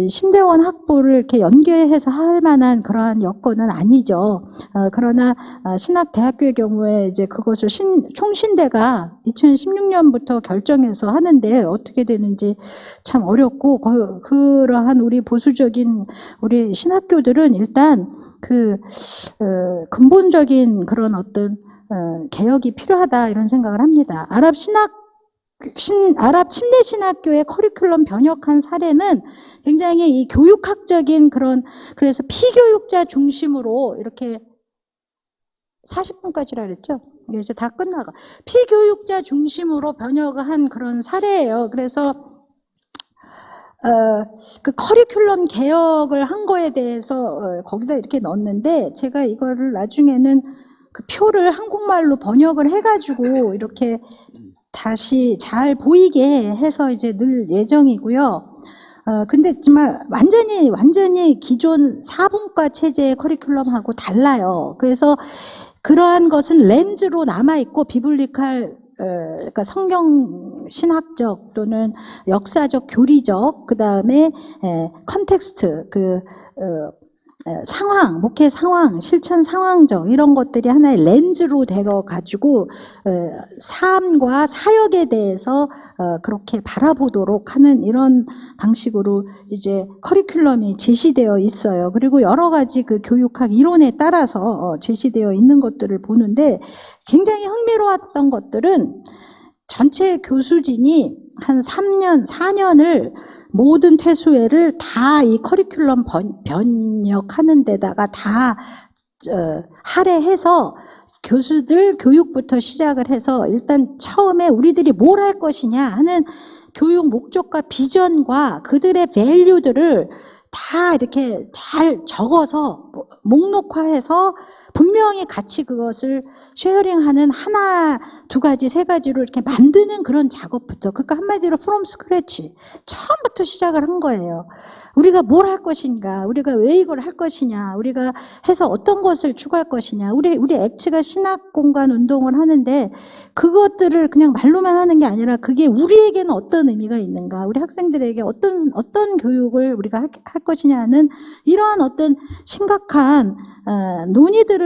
신대원 학부를 이렇게 연계해서 할 만한 그러한 여건은 아니죠. 그러나 신학대학교의 경우에 이제 그것을 총신대가 2016년부터 결정해서 하는데 어떻게 되는지 참 어렵고, 그러한 우리 보수적인 우리 신학교들은 일단 그 근본적인 그런 어떤 개혁이 필요하다, 이런 생각을 합니다. 아랍 침례 신학교의 커리큘럼 변혁한 사례는 굉장히 이 교육학적인 그래서 피교육자 중심으로 이렇게 40분까지라 그랬죠? 이제 다 끝나가. 피교육자 중심으로 변혁을 한 그런 사례예요. 그래서 그 커리큘럼 개혁을 한 거에 대해서 거기다 이렇게 넣었는데, 제가 이거를 나중에는 그 표를 한국말로 번역을 해가지고 이렇게 다시 잘 보이게 해서 이제 늘 예정이고요. 근데 정말 완전히 기존 4분과 체제의 커리큘럼하고 달라요. 그래서 그러한 것은 렌즈로 남아있고, 비블리칼, 그러니까 성경 신학적 또는 역사적, 교리적, 그 다음에 컨텍스트, 상황, 목회 상황, 실천 상황적, 이런 것들이 하나의 렌즈로 되어 가지고 삶과 사역에 대해서 그렇게 바라보도록 하는 이런 방식으로 이제 커리큘럼이 제시되어 있어요. 그리고 여러 가지 그 교육학 이론에 따라서 제시되어 있는 것들을 보는데, 굉장히 흥미로웠던 것들은 전체 교수진이 한 3년, 4년을 모든 퇴수회를 다 이 커리큘럼 번역하는 데다가 다 할애해서 교수들 교육부터 시작을 해서, 일단 처음에 우리들이 뭘 할 것이냐 하는 교육 목적과 비전과 그들의 밸류들을 다 이렇게 잘 적어서 목록화해서 분명히 같이 그것을 쉐어링하는 하나, 두 가지, 세 가지로 이렇게 만드는 그런 작업부터, 그러니까 한마디로 from scratch, 처음부터 시작을 한 거예요. 우리가 뭘 할 것인가, 우리가 왜 이걸 할 것이냐, 우리가 해서 어떤 것을 추구할 것이냐. 우리 액츠가 신학 공간 운동을 하는데 그것들을 그냥 말로만 하는 게 아니라 그게 우리에게는 어떤 의미가 있는가, 우리 학생들에게 어떤 교육을 우리가 할 것이냐는 이러한 어떤 심각한 논의들을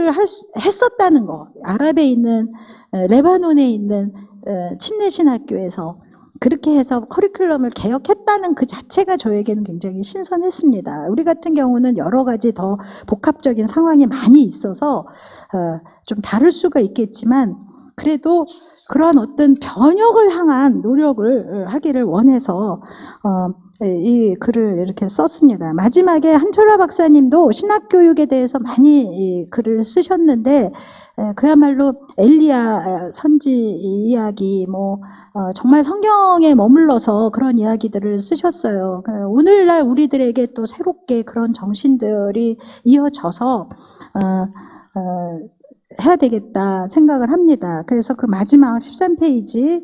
했었다는 거. 아랍에 있는, 레바논에 있는 침례신학교에서 그렇게 해서 커리큘럼을 개혁했다는 그 자체가 저에게는 굉장히 신선했습니다. 우리 같은 경우는 여러 가지 더 복합적인 상황이 많이 있어서 좀 다를 수가 있겠지만, 그래도 그런 어떤 변혁을 향한 노력을 하기를 원해서 이 글을 이렇게 썼습니다. 마지막에 한철화 박사님도 신학교육에 대해서 많이 이 글을 쓰셨는데, 그야말로 엘리야 선지 이야기, 정말 성경에 머물러서 그런 이야기들을 쓰셨어요. 오늘날 우리들에게 또 새롭게 그런 정신들이 이어져서 해야 되겠다 생각을 합니다. 그래서 그 마지막 13페이지,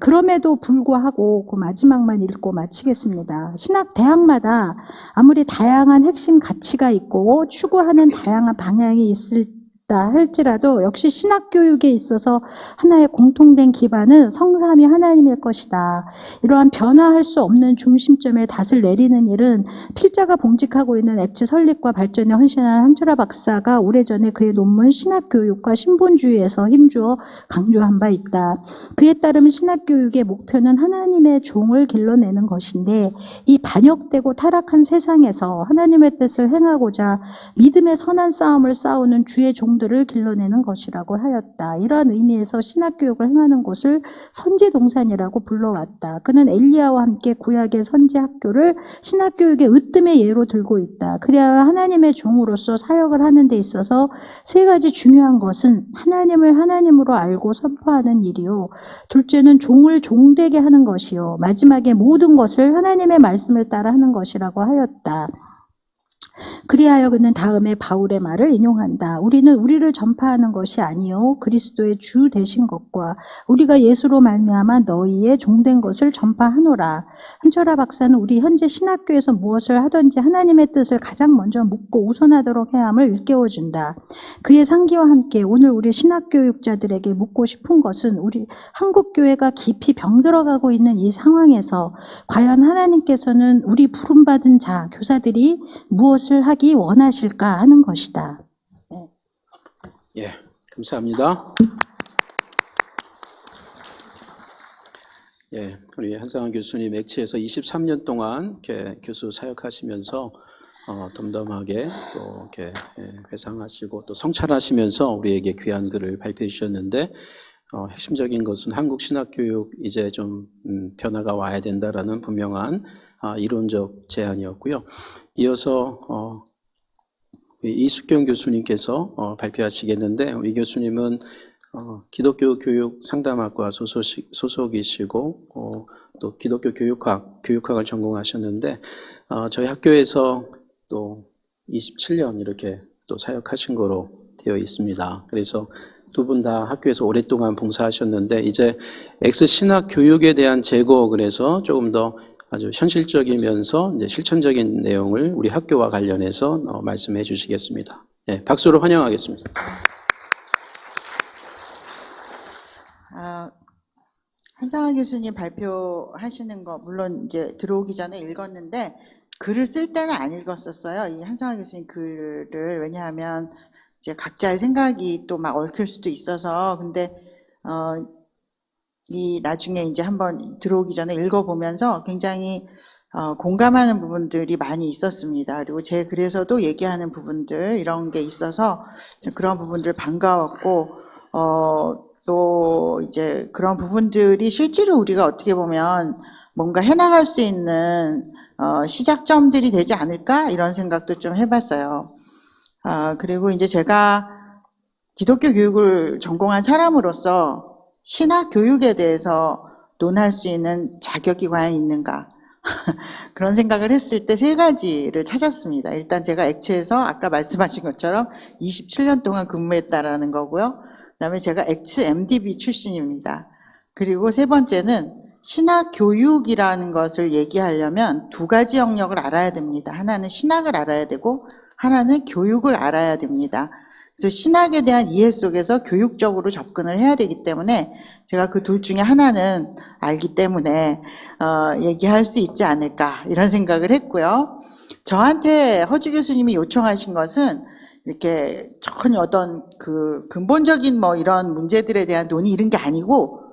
그럼에도 불구하고 그 마지막만 읽고 마치겠습니다. 신학 대학마다 아무리 다양한 핵심 가치가 있고 추구하는 다양한 방향이 있을 할지라도 역시 신학교육에 있어서 하나의 공통된 기반은 성삼위 하나님일 것이다. 이러한 변화할 수 없는 중심점에 닷을 내리는 일은 필자가 봉직하고 있는 액츠 설립과 발전에 헌신한 한철화 박사가 오래전에 그의 논문 신학교육과 신본주의에서 힘주어 강조한 바 있다. 그에 따르면 신학교육의 목표는 하나님의 종을 길러내는 것인데, 이 반역되고 타락한 세상에서 하나님의 뜻을 행하고자 믿음의 선한 싸움을 싸우는 주의 종 들을 길러내는 것이라고 하였다. 이러한 의미에서 신학교육을 행하는 곳을 선지동산이라고 불러왔다. 그는 엘리야와 함께 구약의 선지학교를 신학교육의 으뜸의 예로 들고 있다. 그래야 하나님의 종으로서 사역을 하는 데 있어서 세 가지 중요한 것은 하나님을 하나님으로 알고 선포하는 일이요, 둘째는 종을 종되게 하는 것이요, 마지막에 모든 것을 하나님의 말씀을 따라 하는 것이라고 하였다. 그리하여 그는 다음에 바울의 말을 인용한다. 우리는 우리를 전파하는 것이 아니요 그리스도의 주 되신 것과 우리가 예수로 말미암아 너희의 종된 것을 전파하노라. 한철아 박사는 우리 현재 신학교에서 무엇을 하든지 하나님의 뜻을 가장 먼저 묻고 우선하도록 해야 함을 일깨워준다. 그의 상기와 함께 오늘 우리 신학교육자들에게 묻고 싶은 것은 우리 한국교회가 깊이 병들어가고 있는 이 상황에서 과연 하나님께서는 우리 부름받은 자, 교사들이 무엇을 하기 원하실까 하는 것이다. 예, 감사합니다. 예, 우리 한상환 교수님 액치에서 23년 동안 이렇게 교수 사역하시면서 덤덤하게 또 이렇게 회상하시고 또 성찰하시면서 우리에게 귀한 글을 발표해 주셨는데 핵심적인 것은 한국 신학교육 이제 좀 변화가 와야 된다라는 분명한 이론적 제안이었고요. 이어서 이숙경 교수님께서 발표하시겠는데 이 교수님은 기독교 교육 상담학과 소속이시고 또 기독교 교육학을 전공하셨는데 저희 학교에서 또 27년 이렇게 또 사역하신 거로 되어 있습니다. 그래서 두 분 다 학교에서 오랫동안 봉사하셨는데 이제 엑스신학 교육에 대한 재고 그래서 조금 더 아주 현실적이면서 이제 실천적인 내용을 우리 학교와 관련해서 말씀해 주시겠습니다. 네, 박수로 환영하겠습니다. 한상환 교수님 발표하시는 거 물론 이제 들어오기 전에 읽었는데 글을 쓸 때는 안 읽었었어요. 이 한상환 교수님 글을 왜냐하면 이제 각자의 생각이 또 막 얽힐 수도 있어서 근데 이 나중에 이제 한번 들어오기 전에 읽어보면서 굉장히 공감하는 부분들이 많이 있었습니다. 그리고 제 글에서도 얘기하는 부분들 이런 게 있어서 그런 부분들 반가웠고 또 이제 그런 부분들이 실제로 우리가 어떻게 보면 뭔가 해나갈 수 있는 시작점들이 되지 않을까 이런 생각도 좀 해봤어요. 그리고 이제 제가 기독교 교육을 전공한 사람으로서 신학 교육에 대해서 논할 수 있는 자격이 과연 있는가 그런 생각을 했을 때 세 가지를 찾았습니다. 일단 제가 액체에서 아까 말씀하신 것처럼 27년 동안 근무했다라는 거고요. 그다음에 제가 엑스 MDB 출신입니다. 그리고 세 번째는 신학 교육이라는 것을 얘기하려면 두 가지 영역을 알아야 됩니다. 하나는 신학을 알아야 되고 하나는 교육을 알아야 됩니다. 그래서 신학에 대한 이해 속에서 교육적으로 접근을 해야 되기 때문에 제가 그 둘 중에 하나는 알기 때문에 얘기할 수 있지 않을까 이런 생각을 했고요. 저한테 허주 교수님이 요청하신 것은 이렇게 전혀 어떤 그 근본적인 뭐 이런 문제들에 대한 논의 이런 게 아니고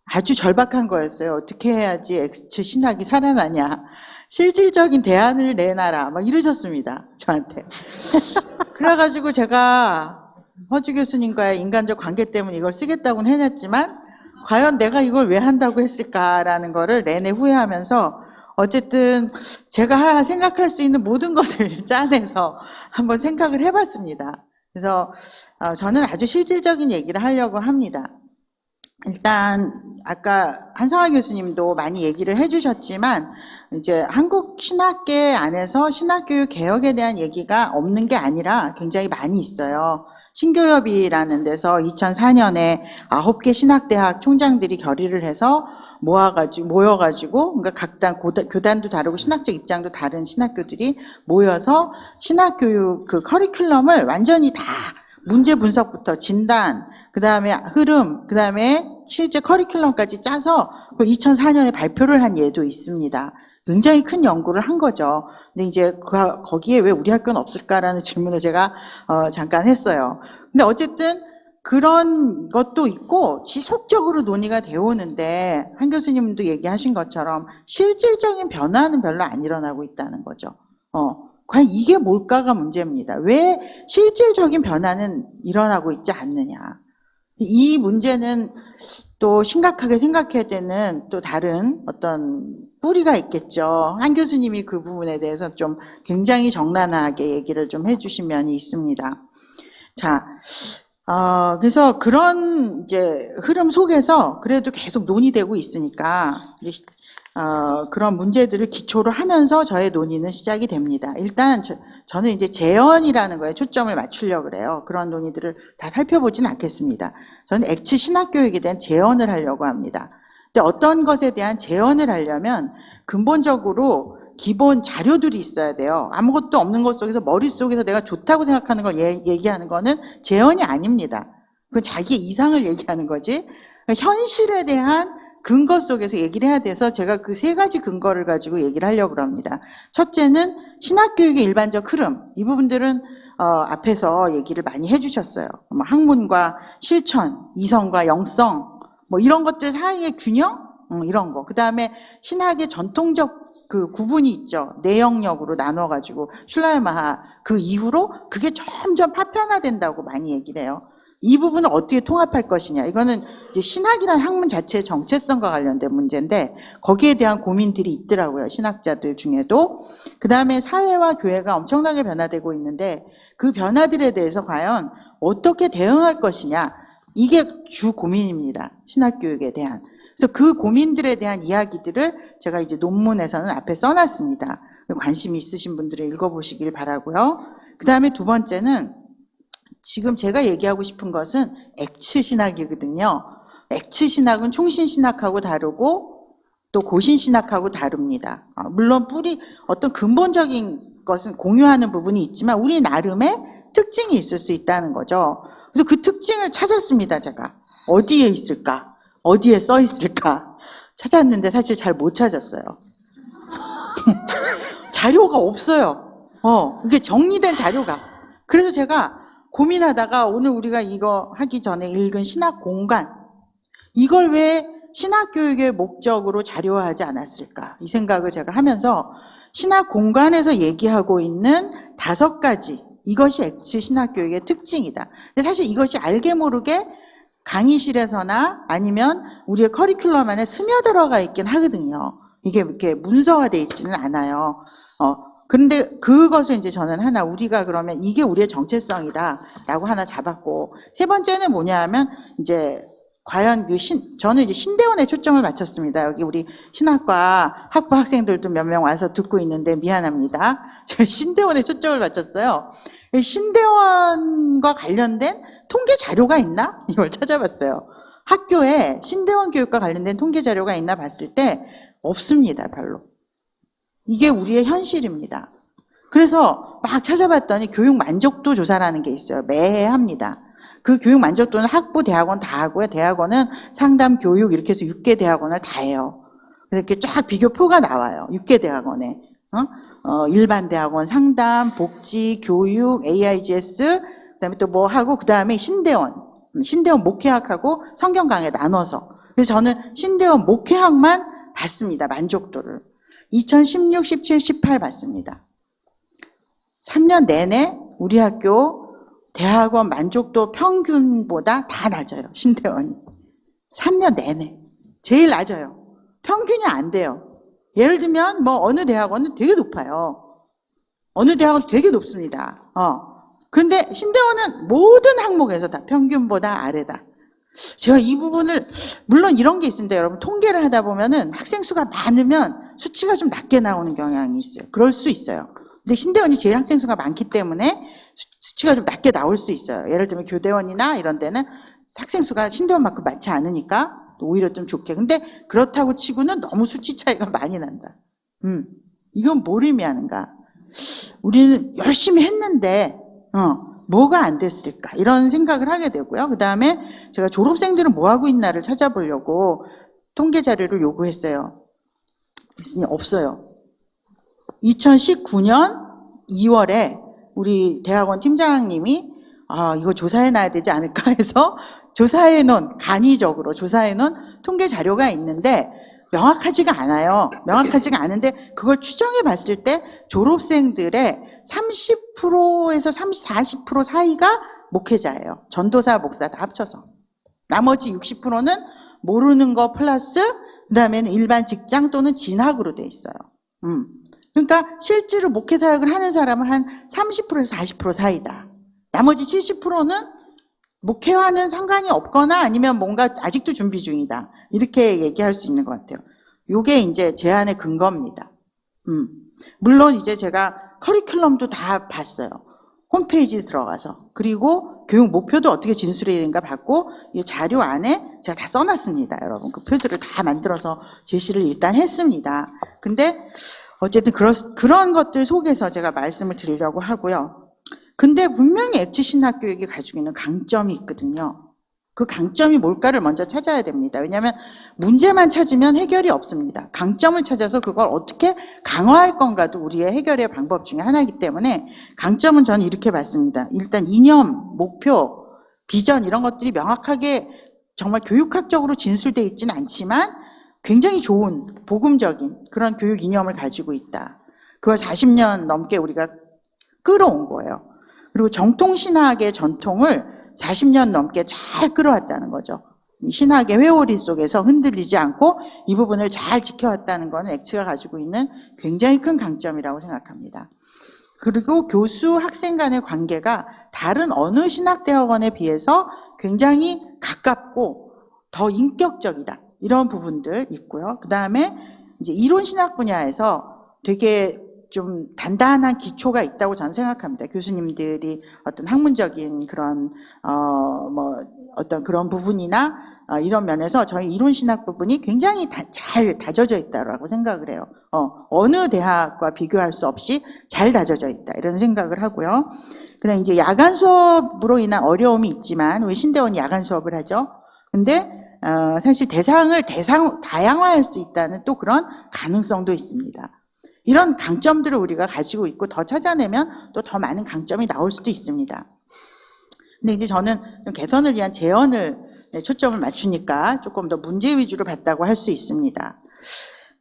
아주 절박한 거였어요. 어떻게 해야지 엑스 신학이 살아나냐. 실질적인 대안을 내놔라. 막 이러셨습니다. 저한테. 그래가지고 제가 허주 교수님과의 인간적 관계 때문에 이걸 쓰겠다고는 해냈지만 과연 내가 이걸 왜 한다고 했을까라는 거를 내내 후회하면서 어쨌든 제가 생각할 수 있는 모든 것을 짜내서 한번 생각을 해봤습니다. 그래서 저는 아주 실질적인 얘기를 하려고 합니다. 일단 아까 한상환 교수님도 많이 얘기를 해주셨지만 이제 한국 신학계 안에서 신학교육 개혁에 대한 얘기가 없는 게 아니라 굉장히 많이 있어요. 신교협이라는 데서 2004년에 9개 신학대학 총장들이 결의를 해서 모여가지고, 그러니까 각당 교단도 다르고 신학적 입장도 다른 신학교들이 모여서 신학교육 그 커리큘럼을 완전히 다 문제 분석부터 진단, 그 다음에 흐름, 그 다음에 실제 커리큘럼까지 짜서 2004년에 발표를 한 예도 있습니다. 굉장히 큰 연구를 한 거죠. 근데 이제 거기에 왜 우리 학교는 없을까라는 질문을 제가 잠깐 했어요. 근데 어쨌든 그런 것도 있고 지속적으로 논의가 되어 오는데 한 교수님도 얘기하신 것처럼 실질적인 변화는 별로 안 일어나고 있다는 거죠. 과연 이게 뭘까가 문제입니다. 왜 실질적인 변화는 일어나고 있지 않느냐. 이 문제는 또 심각하게 생각해야 되는 또 다른 어떤 뿌리가 있겠죠. 한 교수님이 그 부분에 대해서 좀 굉장히 적나라하게 얘기를 좀 해주신 면이 있습니다. 자, 그래서 그런 이제 흐름 속에서 그래도 계속 논의되고 있으니까 그런 문제들을 기초로 하면서 저의 논의는 시작이 됩니다. 일단 저는 이제 재현이라는 거에 초점을 맞추려고 그래요. 그런 논의들을 다 살펴보진 않겠습니다. 저는 액츠 신학교육에 대한 재현을 하려고 합니다. 근데 어떤 것에 대한 재현을 하려면 근본적으로 기본 자료들이 있어야 돼요. 아무것도 없는 것 속에서 머릿속에서 내가 좋다고 생각하는 걸 얘기하는 거는 재현이 아닙니다. 그건 자기 이상을 얘기하는 거지. 그러니까 현실에 대한 근거 속에서 얘기를 해야 돼서 제가 그 세 가지 근거를 가지고 얘기를 하려고 합니다. 첫째는 신학교육의 일반적 흐름. 이 부분들은 앞에서 얘기를 많이 해주셨어요. 뭐 학문과 실천, 이성과 영성, 뭐 이런 것들 사이의 균형, 이런 거. 그 다음에 신학의 전통적 그 구분이 있죠. 내영역으로 나눠가지고 슐라이마하 그 이후로 그게 점점 파편화된다고 많이 얘기를 해요. 이 부분을 어떻게 통합할 것이냐. 이거는 이제 신학이라는 학문 자체의 정체성과 관련된 문제인데 거기에 대한 고민들이 있더라고요. 신학자들 중에도. 그 다음에 사회와 교회가 엄청나게 변화되고 있는데 그 변화들에 대해서 과연 어떻게 대응할 것이냐. 이게 주 고민입니다. 신학교육에 대한. 그래서 그 고민들에 대한 이야기들을 제가 이제 논문에서는 앞에 써놨습니다. 관심 있으신 분들은 읽어보시길 바라고요. 그 다음에 두 번째는 지금 제가 얘기하고 싶은 것은 액츠 신학이거든요. 액츠 신학은 총신 신학하고 다르고 또 고신 신학하고 다릅니다. 물론 어떤 근본적인 것은 공유하는 부분이 있지만 우리 나름의 특징이 있을 수 있다는 거죠. 그래서 그 특징을 찾았습니다. 제가 어디에 있을까? 어디에 써 있을까? 찾았는데 사실 잘 못 찾았어요. 자료가 없어요. 이게 정리된 자료가. 그래서 제가 고민하다가 오늘 우리가 이거 하기 전에 읽은 신학 공간, 이걸 왜 신학 교육의 목적으로 자료화하지 않았을까? 이 생각을 제가 하면서 신학 공간에서 얘기하고 있는 5가지, 이것이 액츠 신학 교육의 특징이다. 근데 사실 이것이 알게 모르게 강의실에서나 아니면 우리의 커리큘럼 안에 스며들어가 있긴 하거든요. 이게 이렇게 문서화되어 있지는 않아요. 그런데 그것을 이제 저는 하나 우리가 그러면 이게 우리의 정체성이다라고 하나 잡았고, 세 번째는 뭐냐 하면 이제 과연 저는 이제 신대원에 초점을 맞췄습니다. 여기 우리 신학과 학부 학생들도 몇 명 와서 듣고 있는데 미안합니다. 제가 신대원에 초점을 맞췄어요. 신대원과 관련된 통계 자료가 있나? 이걸 찾아봤어요. 학교에 신대원 교육과 관련된 통계 자료가 있나 봤을 때 없습니다, 별로. 이게 우리의 현실입니다. 그래서 막 찾아봤더니 교육 만족도 조사라는 게 있어요. 매해 합니다. 그 교육 만족도는 학부, 대학원 다 하고요. 대학원은 상담, 교육 이렇게 해서 6개 대학원을 다 해요. 그래서 이렇게 쫙 비교표가 나와요. 6개 대학원에. 일반 대학원, 상담, 복지, 교육, AIGS, 그다음에 또 뭐 하고 그다음에 신대원 목회학하고 성경 강의 나눠서. 그래서 저는 신대원 목회학만 봤습니다. 만족도를. 2016, 17, 18 봤습니다. 3년 내내 우리 학교 대학원 만족도 평균보다 다 낮아요. 신대원이. 3년 내내. 제일 낮아요. 평균이 안 돼요. 예를 들면 뭐 어느 대학원은 되게 높아요. 어느 대학원은 되게 높습니다. 근데 신대원은 모든 항목에서 다 평균보다 아래다. 제가 이 부분을, 물론 이런 게 있습니다. 여러분 통계를 하다 보면은 학생 수가 많으면 수치가 좀 낮게 나오는 경향이 있어요. 그럴 수 있어요. 근데 신대원이 제일 학생 수가 많기 때문에 수치가 좀 낮게 나올 수 있어요. 예를 들면 교대원이나 이런 데는 학생 수가 신대원만큼 많지 않으니까 오히려 좀 좋게. 근데 그렇다고 치고는 너무 수치 차이가 많이 난다. 이건 뭘 의미하는가? 우리는 열심히 했는데 뭐가 안 됐을까? 이런 생각을 하게 되고요. 그 다음에 제가 졸업생들은 뭐 하고 있나를 찾아보려고 통계 자료를 요구했어요. 있으니 없어요. 2019년 2월에 우리 대학원 팀장님이 이거 조사해놔야 되지 않을까 해서 조사해놓은, 간이적으로 조사해놓은 통계 자료가 있는데 명확하지가 않아요. 명확하지가 않은데 그걸 추정해 봤을 때 졸업생들의 30%에서 40% 사이가 목회자예요. 전도사, 목사 다 합쳐서. 나머지 60%는 모르는 거 플러스 그다음에는 일반 직장 또는 진학으로 돼 있어요. 그러니까 실제로 목회 사역을 하는 사람은 한 30%에서 40% 사이다. 나머지 70%는 목회와는 상관이 없거나 아니면 뭔가 아직도 준비 중이다. 이렇게 얘기할 수 있는 것 같아요. 요게 이제 제안의 근거입니다. 물론 이제 제가 커리큘럼도 다 봤어요. 홈페이지 들어가서. 그리고 교육 목표도 어떻게 진술해야 되는가 봤고, 이 자료 안에 제가 다 써놨습니다. 여러분. 그 표들을 다 만들어서 제시를 일단 했습니다. 근데 어쨌든 그런 것들 속에서 제가 말씀을 드리려고 하고요. 근데 분명히 엑치 신학교육이 가지고 있는 강점이 있거든요. 그 강점이 뭘까를 먼저 찾아야 됩니다. 왜냐하면 문제만 찾으면 해결이 없습니다. 강점을 찾아서 그걸 어떻게 강화할 건가도 우리의 해결의 방법 중에 하나이기 때문에 강점은 저는 이렇게 봤습니다. 일단 이념, 목표, 비전 이런 것들이 명확하게 정말 교육학적으로 진술되어 있지는 않지만 굉장히 좋은 복음적인 그런 교육 이념을 가지고 있다. 그걸 40년 넘게 우리가 끌어온 거예요. 그리고 정통신학의 전통을 40년 넘게 잘 끌어왔다는 거죠. 신학의 회오리 속에서 흔들리지 않고 이 부분을 잘 지켜왔다는 것은 엑츠가 가지고 있는 굉장히 큰 강점이라고 생각합니다. 그리고 교수 학생 간의 관계가 다른 어느 신학대학원에 비해서 굉장히 가깝고 더 인격적이다. 이런 부분들 있고요. 그 다음에 이제 이론 신학 분야에서 되게 좀 단단한 기초가 있다고 저는 생각합니다. 교수님들이 어떤 학문적인 그런 어떤 그런 부분이나 이런 면에서 저희 이론 신학 부분이 굉장히 잘 다져져 있다고 생각을 해요. 어느 대학과 비교할 수 없이 잘 다져져 있다 이런 생각을 하고요. 그다음 이제 야간 수업으로 인한 어려움이 있지만 우리 신대원이 야간 수업을 하죠. 근데 사실 대상을 다양화할 수 있다는 또 그런 가능성도 있습니다. 이런 강점들을 우리가 가지고 있고 더 찾아내면 또 더 많은 강점이 나올 수도 있습니다. 근데 이제 저는 좀 개선을 위한 제언을 초점을 맞추니까 조금 더 문제 위주로 봤다고 할 수 있습니다.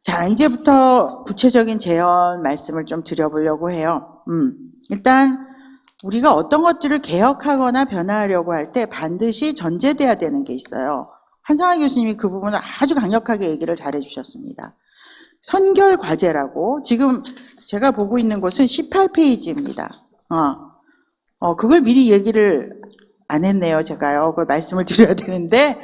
자, 이제부터 구체적인 제언 말씀을 좀 드려보려고 해요. 일단 우리가 어떤 것들을 개혁하거나 변화하려고 할 때 반드시 전제돼야 되는 게 있어요. 한상하 교수님이 그 부분을 아주 강력하게 얘기를 잘 해주셨습니다. 선결 과제라고 지금 제가 보고 있는 곳은 18페이지입니다. 그걸 미리 얘기를 안 했네요, 제가요. 그걸 말씀을 드려야 되는데.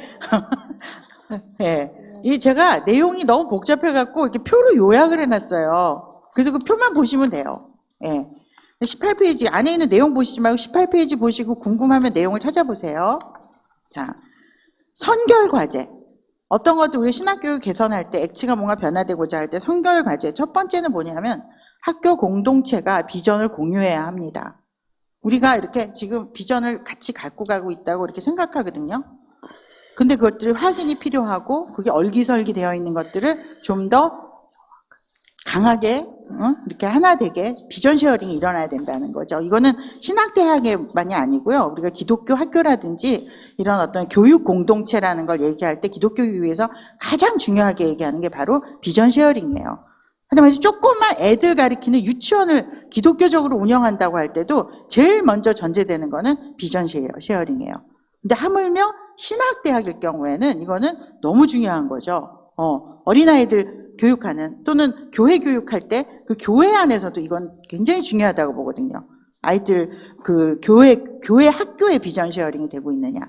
네. 제가 내용이 너무 복잡해갖고 이렇게 표로 요약을 해놨어요. 그래서 그 표만 보시면 돼요. 네. 18페이지 안에 있는 내용 보시지 말고 18페이지 보시고 궁금하면 내용을 찾아보세요. 자, 선결 과제. 어떤 것도 우리 신학교육 개선할 때 엑치가 뭔가 변화되고자 할 때 선결 과제 첫 번째는 뭐냐면 학교 공동체가 비전을 공유해야 합니다. 우리가 이렇게 지금 비전을 같이 갖고 가고 있다고 이렇게 생각하거든요. 근데 그것들이 확인이 필요하고 그게 얼기설기 되어 있는 것들을 좀 더 강하게 이렇게 하나 되게 비전 쉐어링이 일어나야 된다는 거죠. 이거는 신학대학에만이 아니고요. 우리가 기독교 학교라든지 이런 어떤 교육 공동체라는 걸 얘기할 때 기독교 교육에서 가장 중요하게 얘기하는 게 바로 비전 쉐어링이에요. 하지만 조금만 애들 가리키는 유치원을 기독교적으로 운영한다고 할 때도 제일 먼저 전제되는 거는 비전 쉐어링이에요. 근데 하물며 신학대학일 경우에는 이거는 너무 중요한 거죠. 어린아이들 교육하는 또는 교회 교육할 때 그 교회 안에서도 이건 굉장히 중요하다고 보거든요. 아이들 그 교회 학교의 비전 쉐어링이 되고 있느냐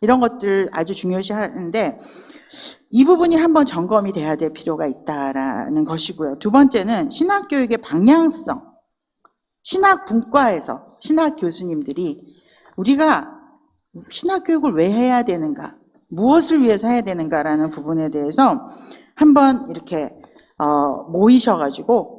이런 것들 아주 중요시하는데 이 부분이 한번 점검이 돼야 될 필요가 있다라는 것이고요. 두 번째는 신학교육의 방향성, 신학분과에서 신학 교수님들이 우리가 신학교육을 왜 해야 되는가, 무엇을 위해서 해야 되는가라는 부분에 대해서 한번 이렇게 모이셔가지고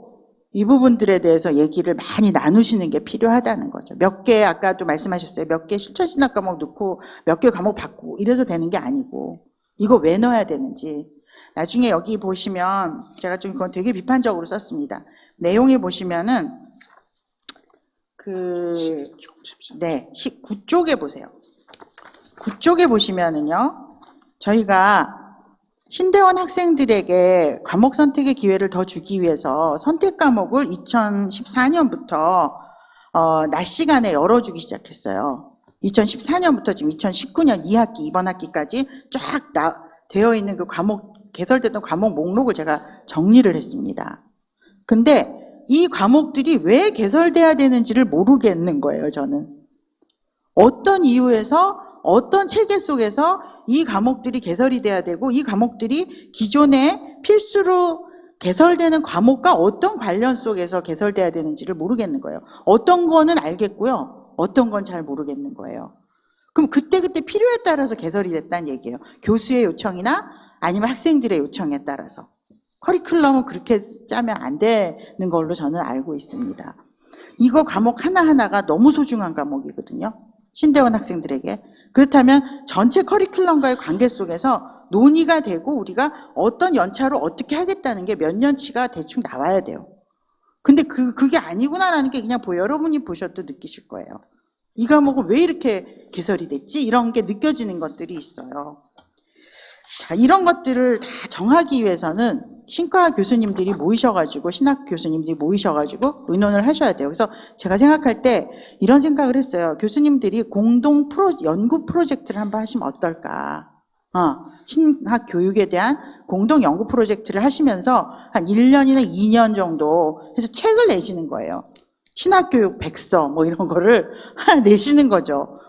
이 부분들에 대해서 얘기를 많이 나누시는 게 필요하다는 거죠. 몇 개 아까도 말씀하셨어요. 몇 개 실천신학 과목 넣고 몇 개 과목 바꾸고 이래서 되는 게 아니고 이거 왜 넣어야 되는지 나중에 여기 보시면 제가 좀 그건 되게 비판적으로 썼습니다. 내용에 보시면은 9쪽에 보세요. 9쪽에 보시면은요. 저희가 신대원 학생들에게 과목 선택의 기회를 더 주기 위해서 선택 과목을 2014년부터 낮 시간에 열어주기 시작했어요. 2014년부터 지금 2019년 2학기, 이번 학기까지 쫙 되어 있는 그 과목, 개설됐던 과목 목록을 제가 정리를 했습니다. 근데 이 과목들이 왜 개설돼야 되는지를 모르겠는 거예요, 저는. 어떤 이유에서 어떤 체계 속에서 이 과목들이 개설이 돼야 되고 이 과목들이 기존에 필수로 개설되는 과목과 어떤 관련 속에서 개설돼야 되는지를 모르겠는 거예요. 어떤 거는 알겠고요. 어떤 건 잘 모르겠는 거예요. 그럼 그때그때 필요에 따라서 개설이 됐다는 얘기예요. 교수의 요청이나 아니면 학생들의 요청에 따라서. 커리큘럼은 그렇게 짜면 안 되는 걸로 저는 알고 있습니다. 이거 과목 하나하나가 너무 소중한 과목이거든요. 신대원 학생들에게. 그렇다면 전체 커리큘럼과의 관계 속에서 논의가 되고 우리가 어떤 연차로 어떻게 하겠다는 게 몇 년치가 대충 나와야 돼요. 근데 그게 아니구나라는 게 그냥 여러분이 보셔도 느끼실 거예요. 이 과목은 왜 이렇게 개설이 됐지? 이런 게 느껴지는 것들이 있어요. 자, 이런 것들을 다 정하기 위해서는 신과 교수님들이 모이셔가지고, 신학 교수님들이 모이셔가지고 의논을 하셔야 돼요. 그래서 제가 생각할 때 이런 생각을 했어요. 교수님들이 공동 연구 프로젝트를 한번 하시면 어떨까? 신학 교육에 대한 공동 연구 프로젝트를 하시면서 한 1년이나 2년 정도 해서 책을 내시는 거예요. 신학교육 백서 뭐 이런 거를 하나 내시는 거죠.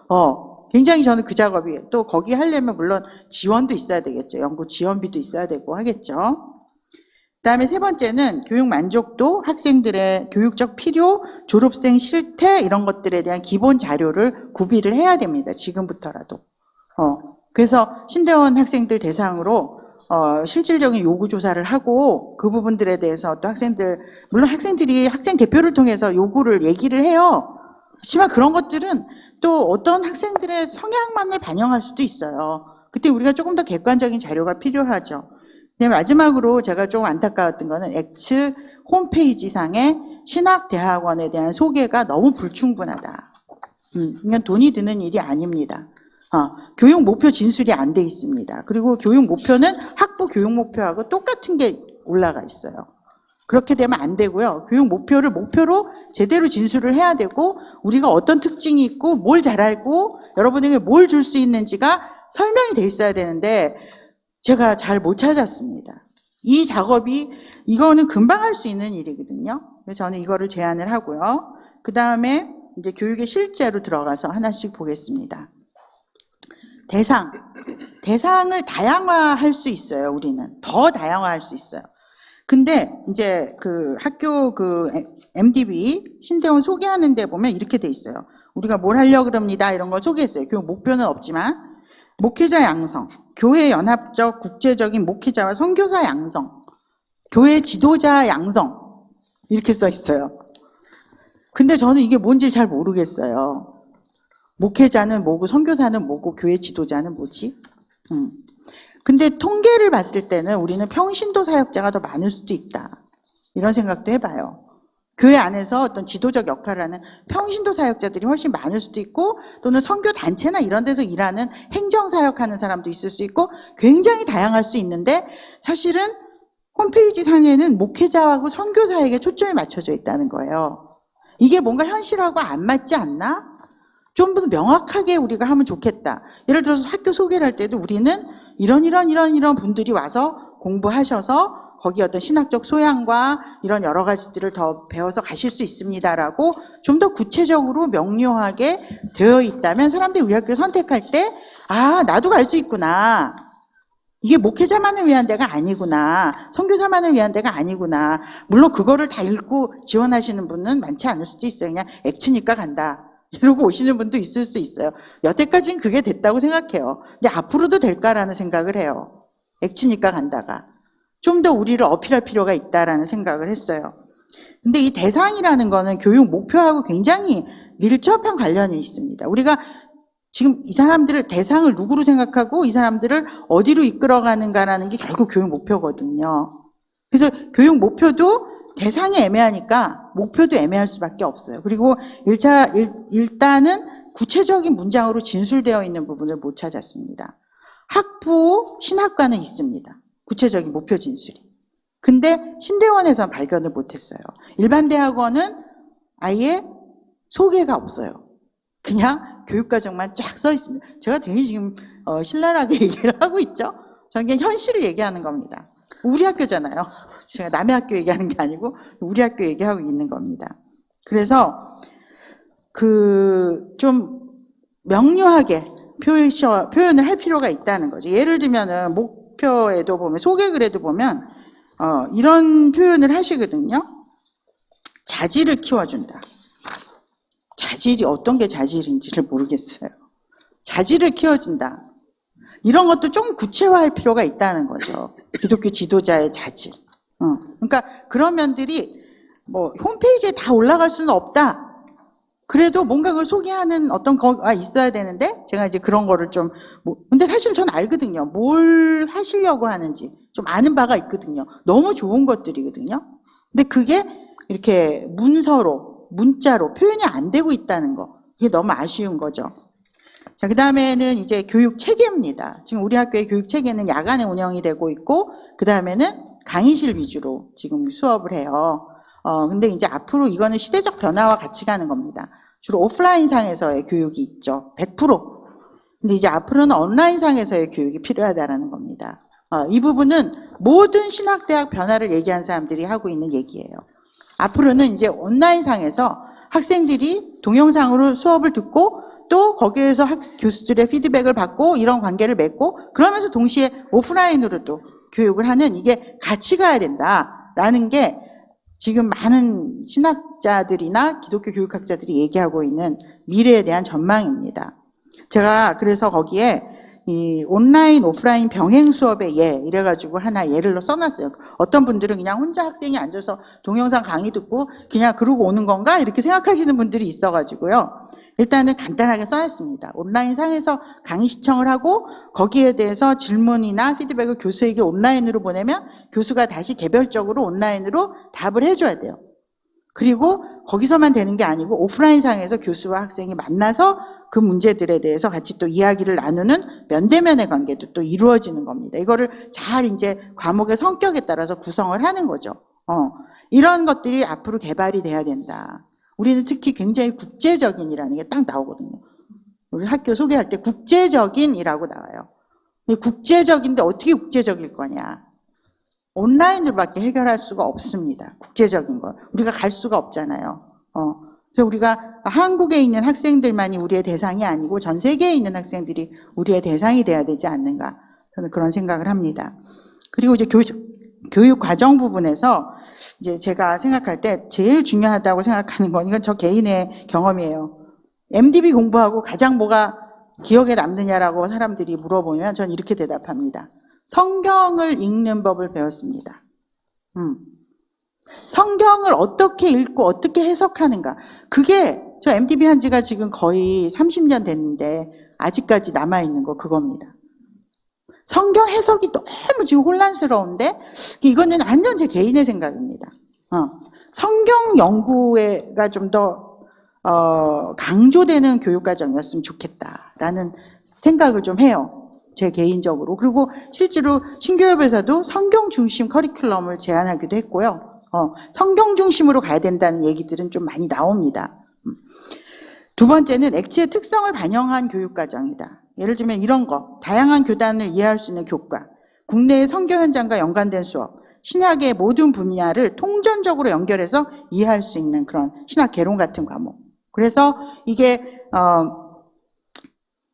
굉장히 저는 그 작업이 또 거기 하려면 물론 지원도 있어야 되겠죠. 연구 지원비도 있어야 되고 하겠죠. 그다음에 세 번째는 교육 만족도, 학생들의 교육적 필요, 졸업생 실태 이런 것들에 대한 기본 자료를 구비를 해야 됩니다. 지금부터라도. 그래서 신대원 학생들 대상으로 실질적인 요구 조사를 하고 그 부분들에 대해서 또 학생들, 물론 학생들이 학생 대표를 통해서 요구를 얘기를 해요. 하지만 그런 것들은 또 어떤 학생들의 성향만을 반영할 수도 있어요. 그때 우리가 조금 더 객관적인 자료가 필요하죠. 마지막으로 제가 좀 안타까웠던 거는 엑츠 홈페이지 상의 신학대학원에 대한 소개가 너무 불충분하다. 그냥 돈이 드는 일이 아닙니다. 교육 목표 진술이 안 돼 있습니다. 그리고 교육 목표는 학부 교육 목표하고 똑같은 게 올라가 있어요. 그렇게 되면 안 되고요. 교육 목표를 목표로 제대로 진술을 해야 되고 우리가 어떤 특징이 있고 뭘 잘하고 여러분에게 뭘 줄 수 있는지가 설명이 돼 있어야 되는데 제가 잘 못 찾았습니다. 이 작업이 이거는 금방 할 수 있는 일이거든요. 그래서 저는 이거를 제안을 하고요. 그 다음에 이제 교육의 실제로 들어가서 하나씩 보겠습니다. 대상을 다양화할 수 있어요. 우리는 더 다양화할 수 있어요. 근데 이제 그 학교 그 MDB 신대원 소개하는 데 보면 이렇게 돼 있어요. 우리가 뭘 하려고 그럽니다. 이런 걸 소개했어요. 교육 목표는 없지만 목회자 양성, 교회 연합적 국제적인 목회자와 선교사 양성, 교회 지도자 양성 이렇게 써 있어요. 근데 저는 이게 뭔지 잘 모르겠어요. 목회자는 뭐고 선교사는 뭐고 교회 지도자는 뭐지? 근데 통계를 봤을 때는 우리는 평신도 사역자가 더 많을 수도 있다. 이런 생각도 해봐요. 교회 안에서 어떤 지도적 역할을 하는 평신도 사역자들이 훨씬 많을 수도 있고 또는 선교 단체나 이런 데서 일하는 행정 사역하는 사람도 있을 수 있고 굉장히 다양할 수 있는데 사실은 홈페이지 상에는 목회자하고 선교사에게 초점이 맞춰져 있다는 거예요. 이게 뭔가 현실하고 안 맞지 않나? 좀 더 명확하게 우리가 하면 좋겠다. 예를 들어서 학교 소개를 할 때도 우리는 이런 분들이 와서 공부하셔서 거기 어떤 신학적 소양과 이런 여러 가지들을 더 배워서 가실 수 있습니다라고 좀 더 구체적으로 명료하게 되어 있다면 사람들이 우리 학교를 선택할 때 나도 갈 수 있구나. 이게 목회자만을 위한 데가 아니구나. 선교사만을 위한 데가 아니구나. 물론 그거를 다 읽고 지원하시는 분은 많지 않을 수도 있어요. 그냥 엑츠니까 간다. 이러고 오시는 분도 있을 수 있어요. 여태까지는 그게 됐다고 생각해요. 근데 앞으로도 될까라는 생각을 해요. 엑츠니까 간다가. 좀 더 우리를 어필할 필요가 있다라는 생각을 했어요. 근데 이 대상이라는 거는 교육 목표하고 굉장히 밀접한 관련이 있습니다. 우리가 지금 이 사람들을 대상을 누구로 생각하고 이 사람들을 어디로 이끌어가는가라는 게 결국 교육 목표거든요. 그래서 교육 목표도 대상이 애매하니까 목표도 애매할 수밖에 없어요. 그리고 일단은 구체적인 문장으로 진술되어 있는 부분을 못 찾았습니다. 학부 신학과는 있습니다. 구체적인 목표 진술이. 근데 신대원에서는 발견을 못했어요. 일반 대학원은 아예 소개가 없어요. 그냥 교육과정만 쫙 써 있습니다. 제가 되게 지금 신랄하게 얘기를 하고 있죠. 저는 그냥 현실을 얘기하는 겁니다. 우리 학교잖아요. 제가 남의 학교 얘기하는 게 아니고 우리 학교 얘기하고 있는 겁니다. 그래서 좀 명료하게 표현을 할 필요가 있다는 거죠. 예를 들면은 목표에도 보면 소개글에도 보면 이런 표현을 하시거든요. 자질을 키워준다. 자질이 어떤 게 자질인지를 모르겠어요. 자질을 키워준다. 이런 것도 좀 구체화할 필요가 있다는 거죠. 기독교 지도자의 자질. 그러니까 그런 면들이 뭐 홈페이지에 다 올라갈 수는 없다. 그래도 뭔가 그걸 소개하는 어떤 거가 있어야 되는데 제가 이제 그런 거를 좀 근데 사실 전 알거든요. 뭘 하시려고 하는지 좀 아는 바가 있거든요. 너무 좋은 것들이거든요. 근데 그게 이렇게 문자로 표현이 안 되고 있다는 거. 이게 너무 아쉬운 거죠. 자, 그 다음에는 이제 교육 체계입니다. 지금 우리 학교의 교육 체계는 야간에 운영이 되고 있고, 그 다음에는 강의실 위주로 지금 수업을 해요. 근데 이제 앞으로 이거는 시대적 변화와 같이 가는 겁니다. 주로 오프라인 상에서의 교육이 있죠. 100%. 근데 이제 앞으로는 온라인 상에서의 교육이 필요하다라는 겁니다. 이 부분은 모든 신학대학 변화를 얘기한 사람들이 하고 있는 얘기예요. 앞으로는 이제 온라인 상에서 학생들이 동영상으로 수업을 듣고 또 거기에서 교수들의 피드백을 받고 이런 관계를 맺고 그러면서 동시에 오프라인으로도 교육을 하는 이게 같이 가야 된다라는 게 지금 많은 신학자들이나 기독교 교육학자들이 얘기하고 있는 미래에 대한 전망입니다. 제가 그래서 거기에 이 온라인, 오프라인 병행 수업의 이래가지고 하나 예를 써놨어요. 어떤 분들은 그냥 혼자 학생이 앉아서 동영상 강의 듣고 그냥 그러고 오는 건가? 이렇게 생각하시는 분들이 있어가지고요. 일단은 간단하게 써놨습니다. 온라인 상에서 강의 시청을 하고 거기에 대해서 질문이나 피드백을 교수에게 온라인으로 보내면 교수가 다시 개별적으로 온라인으로 답을 해줘야 돼요. 그리고 거기서만 되는 게 아니고 오프라인 상에서 교수와 학생이 만나서 그 문제들에 대해서 같이 또 이야기를 나누는 면대면의 관계도 또 이루어지는 겁니다. 이거를 잘 이제 과목의 성격에 따라서 구성을 하는 거죠. 이런 것들이 앞으로 개발이 돼야 된다. 우리는 특히 굉장히 국제적인이라는 게 딱 나오거든요. 우리 학교 소개할 때 국제적인이라고 나와요. 국제적인데 어떻게 국제적일 거냐. 온라인으로밖에 해결할 수가 없습니다. 국제적인 걸. 우리가 갈 수가 없잖아요. 그래서 우리가 한국에 있는 학생들만이 우리의 대상이 아니고 전 세계에 있는 학생들이 우리의 대상이 돼야 되지 않는가. 저는 그런 생각을 합니다. 그리고 이제 교육 과정 부분에서 이제 제가 생각할 때 제일 중요하다고 생각하는 건 이건 저 개인의 경험이에요. MDB 공부하고 가장 뭐가 기억에 남느냐라고 사람들이 물어보면 전 이렇게 대답합니다. 성경을 읽는 법을 배웠습니다. 성경을 어떻게 읽고 어떻게 해석하는가. 그게 저 MDB 한 지가 지금 거의 30년 됐는데 아직까지 남아있는 거 그겁니다. 성경 해석이 너무 지금 혼란스러운데 이거는 완전 제 개인의 생각입니다. 성경 연구가 좀 더 강조되는 교육과정이었으면 좋겠다라는 생각을 좀 해요. 제 개인적으로. 그리고 실제로 신교협에서도 성경 중심 커리큘럼을 제안하기도 했고요. 성경 중심으로 가야 된다는 얘기들은 좀 많이 나옵니다. 두 번째는 액체의 특성을 반영한 교육과정이다. 예를 들면 이런 거, 다양한 교단을 이해할 수 있는 교과, 국내의 성경 현장과 연관된 수업, 신학의 모든 분야를 통전적으로 연결해서 이해할 수 있는 그런 신학 개론 같은 과목. 그래서 이게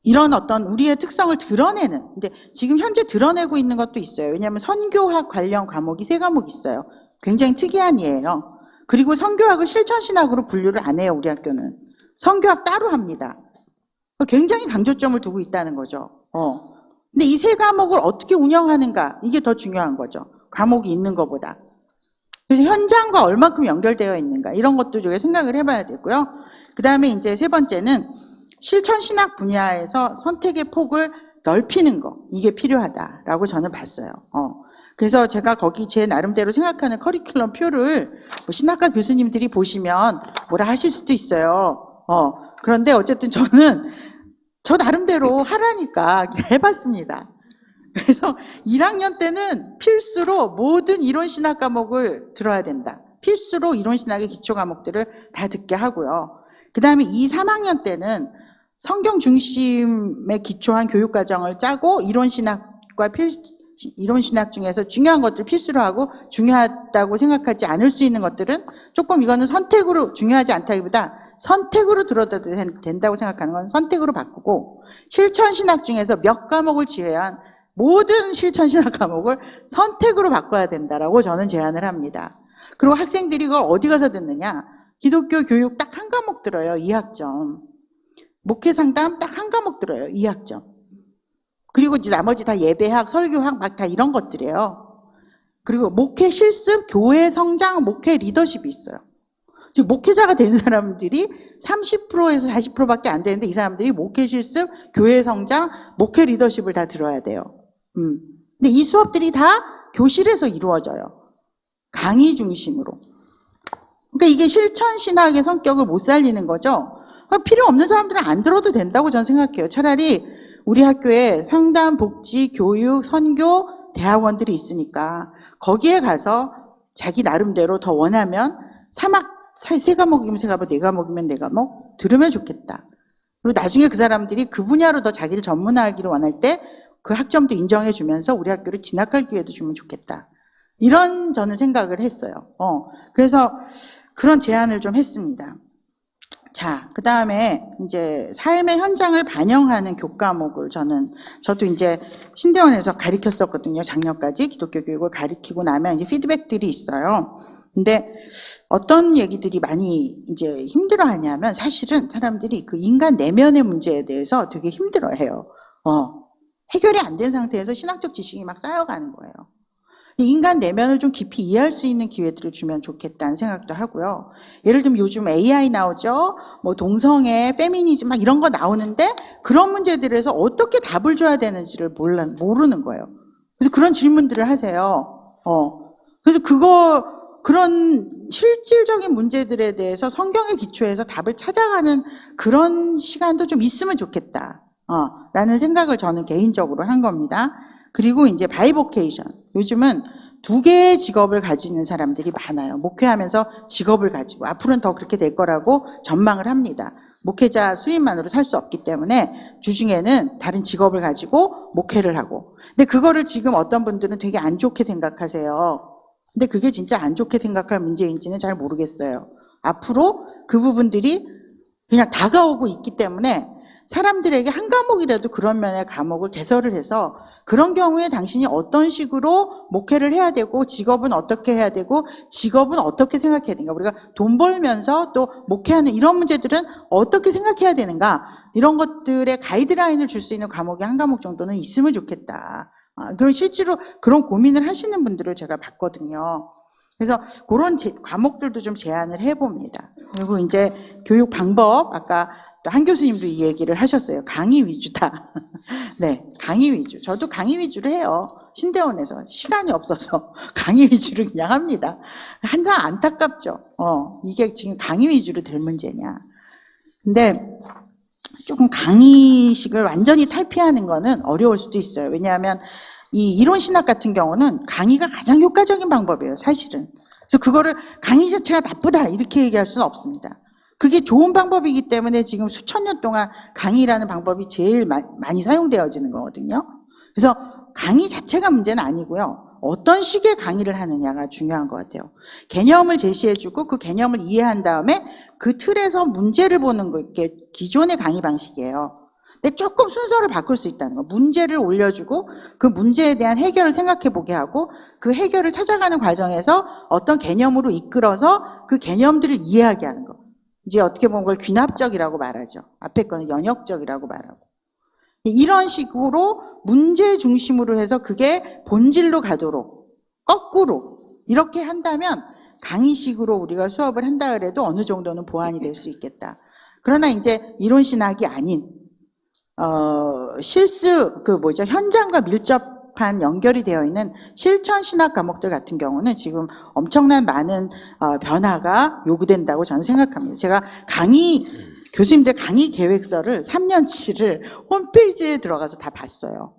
이런 어떤 우리의 특성을 드러내는, 근데 지금 현재 드러내고 있는 것도 있어요. 왜냐하면 선교학 관련 과목이 3과목 있어요. 굉장히 특이한 예예요. 그리고 선교학을 실천신학으로 분류를 안 해요, 우리 학교는. 선교학 따로 합니다. 굉장히 강조점을 두고 있다는 거죠. 근데 이 3과목을 어떻게 운영하는가, 이게 더 중요한 거죠. 과목이 있는 것보다. 그래서 현장과 얼마큼 연결되어 있는가, 이런 것도 우리가 생각을 해봐야 되고요. 그 다음에 이제 세 번째는 실천신학 분야에서 선택의 폭을 넓히는 거, 이게 필요하다라고 저는 봤어요. 그래서 제가 거기 제 나름대로 생각하는 커리큘럼 표를 뭐 신학과 교수님들이 보시면 뭐라 하실 수도 있어요. 그런데 어쨌든 저는 저 나름대로 하라니까 해봤습니다. 그래서 1학년 때는 필수로 모든 이론신학 과목을 들어야 된다. 필수로 이론신학의 기초 과목들을 다 듣게 하고요. 그 다음에 2, 3학년 때는 성경 중심에 기초한 교육과정을 짜고 이론신학 중에서 중요한 것들 필수로 하고 중요하다고 생각하지 않을 수 있는 것들은 조금 이거는 선택으로 중요하지 않다기보다 선택으로 들어도 된다고 생각하는 건 선택으로 바꾸고 실천신학 중에서 몇 과목을 제외한 모든 실천신학 과목을 선택으로 바꿔야 된다라고 저는 제안을 합니다. 그리고 학생들이 그걸 어디 가서 듣느냐? 기독교 교육 딱 한 과목 들어요. 2학점. 목회 상담 딱 한 과목 들어요. 2학점. 그리고 이제 나머지 다 예배학, 설교학 막 다 이런 것들이에요. 그리고 목회 실습, 교회 성장, 목회 리더십이 있어요. 지금 목회자가 된 사람들이 30%에서 40%밖에 안 되는데 이 사람들이 목회 실습, 교회 성장, 목회 리더십을 다 들어야 돼요. 근데 이 수업들이 다 교실에서 이루어져요. 강의 중심으로. 그러니까 이게 실천 신학의 성격을 못 살리는 거죠. 필요 없는 사람들은 안 들어도 된다고 저는 생각해요. 차라리 우리 학교에 상담, 복지, 교육, 선교, 대학원들이 있으니까 거기에 가서 자기 나름대로 더 원하면 3과목이면 3과목, 4과목이면 4과목 들으면 좋겠다. 그리고 나중에 그 사람들이 그 분야로 더 자기를 전문화하기를 원할 때 그 학점도 인정해 주면서 우리 학교를 진학할 기회도 주면 좋겠다. 이런 저는 생각을 했어요. 그래서 그런 제안을 좀 했습니다. 자, 그 다음에 이제 삶의 현장을 반영하는 교과목을 저도 이제 신대원에서 가르쳤었거든요. 작년까지 기독교 교육을 가르치고 나면 이제 피드백들이 있어요. 근데 어떤 얘기들이 많이 이제 힘들어 하냐면 사실은 사람들이 그 인간 내면의 문제에 대해서 되게 힘들어 해요. 해결이 안 된 상태에서 신학적 지식이 막 쌓여가는 거예요. 인간 내면을 좀 깊이 이해할 수 있는 기회들을 주면 좋겠다는 생각도 하고요. 예를 들면 요즘 AI 나오죠. 뭐 동성애, 페미니즘 막 이런 거 나오는데 그런 문제들에서 어떻게 답을 줘야 되는지를 모르는 거예요. 그래서 그런 질문들을 하세요. 그래서 그런 실질적인 문제들에 대해서 성경의 기초에서 답을 찾아가는 그런 시간도 좀 있으면 좋겠다. 라는 생각을 저는 개인적으로 한 겁니다. 그리고 이제 바이보케이션. 요즘은 2개의 직업을 가지는 사람들이 많아요. 목회하면서 직업을 가지고 앞으로는 더 그렇게 될 거라고 전망을 합니다. 목회자 수입만으로 살 수 없기 때문에 주중에는 다른 직업을 가지고 목회를 하고. 근데 그거를 지금 어떤 분들은 되게 안 좋게 생각하세요. 근데 그게 진짜 안 좋게 생각할 문제인지는 잘 모르겠어요. 앞으로 그 부분들이 그냥 다가오고 있기 때문에 사람들에게 한 과목이라도 그런 면의 과목을 개설을 해서 그런 경우에 당신이 어떤 식으로 목회를 해야 되고 직업은 어떻게 해야 되고 직업은 어떻게 생각해야 되는가, 우리가 돈 벌면서 또 목회하는 이런 문제들은 어떻게 생각해야 되는가, 이런 것들의 가이드라인을 줄 수 있는 과목이 한 과목 정도는 있으면 좋겠다. 그런 실제로 그런 고민을 하시는 분들을 제가 봤거든요. 그래서 그런 과목들도 좀 제안을 해봅니다. 그리고 이제 교육 방법, 아까 또 한 교수님도 이 얘기를 하셨어요. 강의 위주다. 네, 강의 위주. 저도 강의 위주로 해요. 신대원에서 시간이 없어서 강의 위주로 그냥 합니다. 항상 안타깝죠. 이게 지금 강의 위주로 될 문제냐. 근데 조금 강의식을 완전히 탈피하는 거는 어려울 수도 있어요. 왜냐하면 이 이론 신학 같은 경우는 강의가 가장 효과적인 방법이에요, 사실은. 그래서 그거를 강의 자체가 나쁘다 이렇게 얘기할 수는 없습니다. 그게 좋은 방법이기 때문에 지금 수천 년 동안 강의라는 방법이 제일 많이 사용되어지는 거거든요. 그래서 강의 자체가 문제는 아니고요. 어떤 식의 강의를 하느냐가 중요한 것 같아요. 개념을 제시해주고 그 개념을 이해한 다음에 그 틀에서 문제를 보는 게 기존의 강의 방식이에요. 근데 조금 순서를 바꿀 수 있다는 거. 문제를 올려주고 그 문제에 대한 해결을 생각해보게 하고 그 해결을 찾아가는 과정에서 어떤 개념으로 이끌어서 그 개념들을 이해하게 하는 거. 이제 어떻게 보면 그걸 귀납적이라고 말하죠. 앞에 거는 연역적이라고 말하고. 이런 식으로 문제 중심으로 해서 그게 본질로 가도록 거꾸로 이렇게 한다면 강의식으로 우리가 수업을 한다 그래도 어느 정도는 보완이 될 수 있겠다. 그러나 이제 이론 신학이 아닌 현장과 밀접한 연결이 되어 있는 실천 신학 과목들 같은 경우는 지금 엄청난 많은 변화가 요구된다고 저는 생각합니다. 제가 교수님들 강의 계획서를 3년치를 홈페이지에 들어가서 다 봤어요.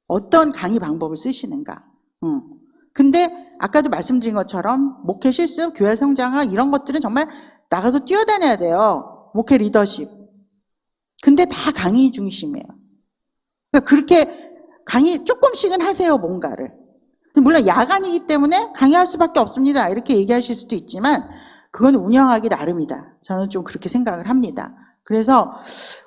어떤 강의 방법을 쓰시는가. 근데 아까도 말씀드린 것처럼 목회 실습, 교회 성장학 이런 것들은 정말 나가서 뛰어다녀야 돼요. 목회 리더십. 근데 다 강의 중심이에요. 그러니까 그렇게 강의 조금씩은 하세요, 뭔가를. 물론 야간이기 때문에 강의할 수밖에 없습니다. 이렇게 얘기하실 수도 있지만 그건 운영하기 나름이다. 저는 좀 그렇게 생각을 합니다. 그래서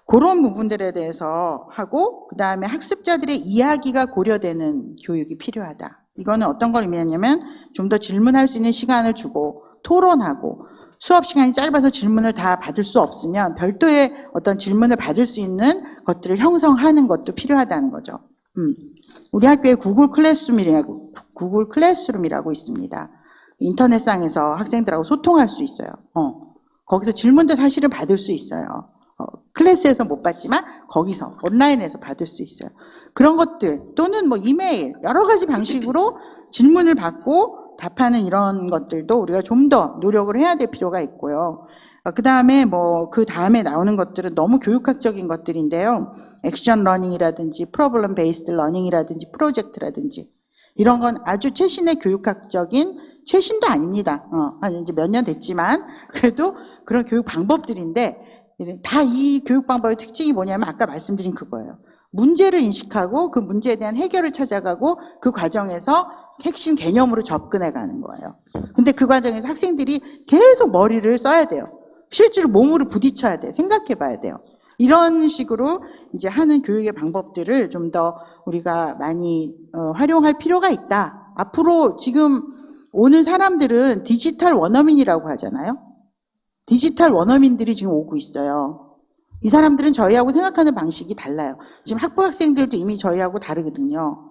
그런 부분들에 대해서 하고, 그 다음에 학습자들의 이야기가 고려되는 교육이 필요하다. 이거는 어떤 걸 의미하냐면 좀 더 질문할 수 있는 시간을 주고 토론하고, 수업 시간이 짧아서 질문을 다 받을 수 없으면 별도의 어떤 질문을 받을 수 있는 것들을 형성하는 것도 필요하다는 거죠. 우리 학교에 구글 클래스룸이라고 있습니다. 인터넷상에서 학생들하고 소통할 수 있어요. 거기서 질문도 사실은 받을 수 있어요. 클래스에서 못 받지만 거기서 온라인에서 받을 수 있어요. 그런 것들 또는 뭐 이메일 여러 가지 방식으로 질문을 받고 답하는 이런 것들도 우리가 좀 더 노력을 해야 될 필요가 있고요. 그 다음에 그 다음에 나오는 것들은 너무 교육학적인 것들인데요. 액션 러닝이라든지 프로블럼 베이스드 러닝이라든지 프로젝트라든지 이런 건 아주 최신의 교육학적인, 최신도 아닙니다. 한 이제 몇 년 됐지만 그래도 그런 교육 방법들인데, 다 이 교육 방법의 특징이 뭐냐면 아까 말씀드린 그거예요. 문제를 인식하고 그 문제에 대한 해결을 찾아가고 그 과정에서 핵심 개념으로 접근해 가는 거예요. 근데 그 과정에서 학생들이 계속 머리를 써야 돼요. 실제로 몸으로 부딪혀야 돼. 생각해 봐야 돼요. 이런 식으로 이제 하는 교육의 방법들을 좀 더 우리가 많이 활용할 필요가 있다. 앞으로 지금 오는 사람들은 디지털 원어민이라고 하잖아요. 디지털 원어민들이 지금 오고 있어요. 이 사람들은 저희하고 생각하는 방식이 달라요. 지금 학부 학생들도 이미 저희하고 다르거든요.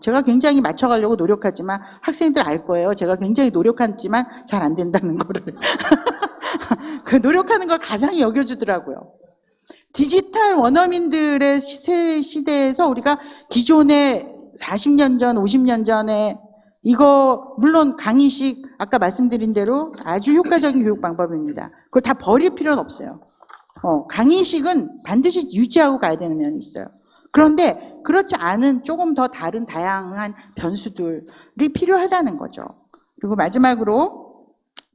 제가 굉장히 맞춰가려고 노력하지만 학생들 알 거예요. 제가 굉장히 노력하지만 잘 안 된다는 거를. 그 노력하는 걸 가상히 여겨주더라고요. 디지털 원어민들의 시대에서 우리가 기존에 40년 전, 50년 전에 이거 물론 강의식 아까 말씀드린 대로 아주 효과적인 교육 방법입니다. 그걸 다 버릴 필요는 없어요. 강의식은 반드시 유지하고 가야 되는 면이 있어요. 그런데 그렇지 않은 조금 더 다른 다양한 변수들이 필요하다는 거죠. 그리고 마지막으로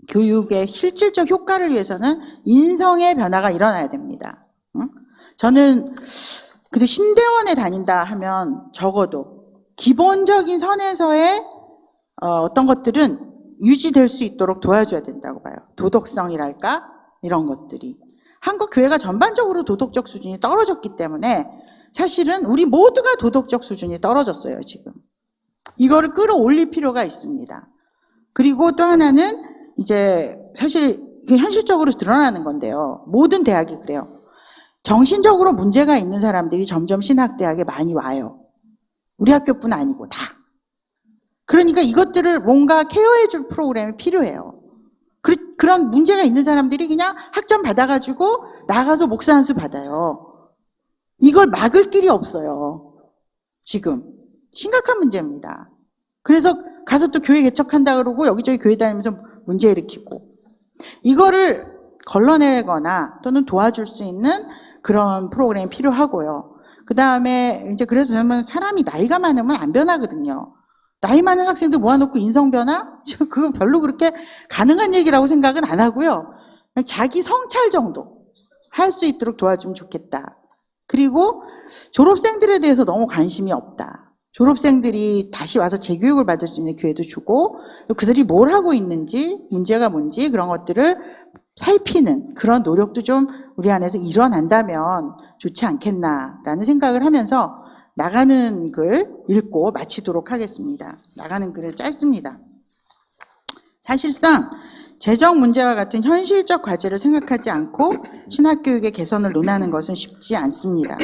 교육의 실질적 효과를 위해서는 인성의 변화가 일어나야 됩니다. 저는 그래도 신대원에 다닌다 하면 적어도 기본적인 선에서의 어떤 것들은 유지될 수 있도록 도와줘야 된다고 봐요. 도덕성이랄까? 이런 것들이. 한국 교회가 전반적으로 도덕적 수준이 떨어졌기 때문에 사실은 우리 모두가 도덕적 수준이 떨어졌어요, 지금. 이거를 끌어올릴 필요가 있습니다. 그리고 또 하나는 이제 사실 현실적으로 드러나는 건데요. 모든 대학이 그래요. 정신적으로 문제가 있는 사람들이 점점 신학대학에 많이 와요. 우리 학교뿐 아니고 다. 그러니까 이것들을 뭔가 케어해줄 프로그램이 필요해요. 그런 문제가 있는 사람들이 그냥 학점 받아가지고 나가서 목사 한 수 받아요. 이걸 막을 길이 없어요. 지금. 심각한 문제입니다. 그래서 가서 또 교회 개척한다 그러고 여기저기 교회 다니면서 문제 일으키고. 이거를 걸러내거나 또는 도와줄 수 있는 그런 프로그램이 필요하고요. 그 다음에 이제 그래서 저는 사람이 나이가 많으면 안 변하거든요. 나이 많은 학생들 모아놓고 인성 변화? 그거 별로 그렇게 가능한 얘기라고 생각은 안 하고요. 그냥 자기 성찰 정도 할 수 있도록 도와주면 좋겠다. 그리고 졸업생들에 대해서 너무 관심이 없다. 졸업생들이 다시 와서 재교육을 받을 수 있는 기회도 주고 그들이 뭘 하고 있는지 문제가 뭔지 그런 것들을 살피는 그런 노력도 좀 우리 안에서 일어난다면 좋지 않겠나라는 생각을 하면서 나가는 글 읽고 마치도록 하겠습니다. 나가는 글은 짧습니다. 사실상 재정 문제와 같은 현실적 과제를 생각하지 않고 신학교육의 개선을 논하는 것은 쉽지 않습니다.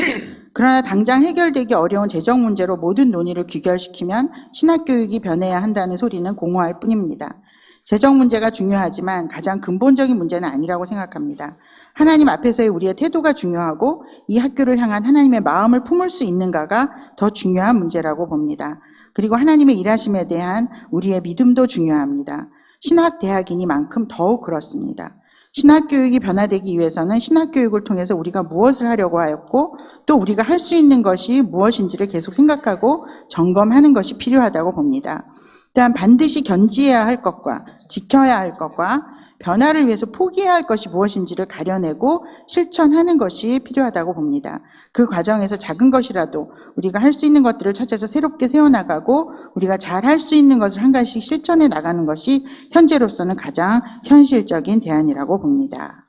그러나 당장 해결되기 어려운 재정 문제로 모든 논의를 귀결시키면 신학교육이 변해야 한다는 소리는 공허할 뿐입니다. 재정 문제가 중요하지만 가장 근본적인 문제는 아니라고 생각합니다. 하나님 앞에서의 우리의 태도가 중요하고 이 학교를 향한 하나님의 마음을 품을 수 있는가가 더 중요한 문제라고 봅니다. 그리고 하나님의 일하심에 대한 우리의 믿음도 중요합니다. 신학대학이니만큼 더욱 그렇습니다. 신학교육이 변화되기 위해서는 신학교육을 통해서 우리가 무엇을 하려고 하였고 또 우리가 할 수 있는 것이 무엇인지를 계속 생각하고 점검하는 것이 필요하다고 봅니다. 또한 반드시 견지해야 할 것과 지켜야 할 것과 변화를 위해서 포기해야 할 것이 무엇인지를 가려내고 실천하는 것이 필요하다고 봅니다. 그 과정에서 작은 것이라도 우리가 할 수 있는 것들을 찾아서 새롭게 세워나가고 우리가 잘 할 수 있는 것을 한 가지씩 실천해 나가는 것이 현재로서는 가장 현실적인 대안이라고 봅니다.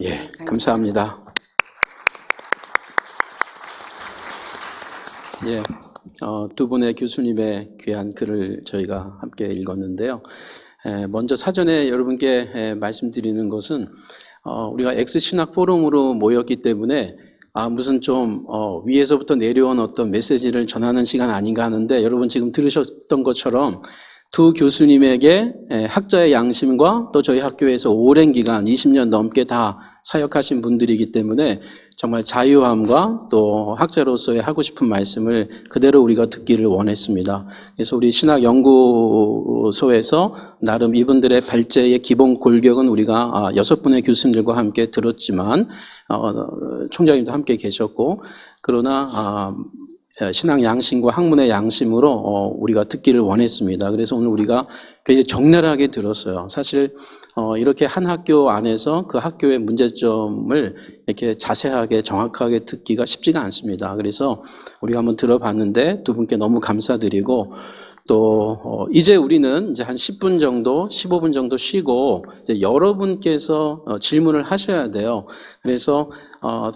예, 감사합니다. 예, 두 분의 교수님의 귀한 글을 저희가 함께 읽었는데요. 먼저 사전에 여러분께 말씀드리는 것은 우리가 엑스신학 포럼으로 모였기 때문에 무슨 좀 위에서부터 내려온 어떤 메시지를 전하는 시간 아닌가 하는데, 여러분 지금 들으셨던 것처럼 두 교수님에게 학자의 양심과 또 저희 학교에서 오랜 기간 20년 넘게 다 사역하신 분들이기 때문에 정말 자유함과 또 학자로서의 하고 싶은 말씀을 그대로 우리가 듣기를 원했습니다. 그래서 우리 신학연구소에서 나름 이분들의 발제의 기본 골격은 우리가 6분의 교수님들과 함께 들었지만 총장님도 함께 계셨고, 그러나 신앙 양심과 학문의 양심으로 우리가 듣기를 원했습니다. 그래서 오늘 우리가 굉장히 적나라하게 들었어요. 사실 이렇게 한 학교 안에서 그 학교의 문제점을 이렇게 자세하게 정확하게 듣기가 쉽지가 않습니다. 그래서 우리가 한번 들어봤는데 두 분께 너무 감사드리고, 또 이제 우리는 이제 한 10분 정도, 15분 정도 쉬고 이제 여러분께서 질문을 하셔야 돼요. 그래서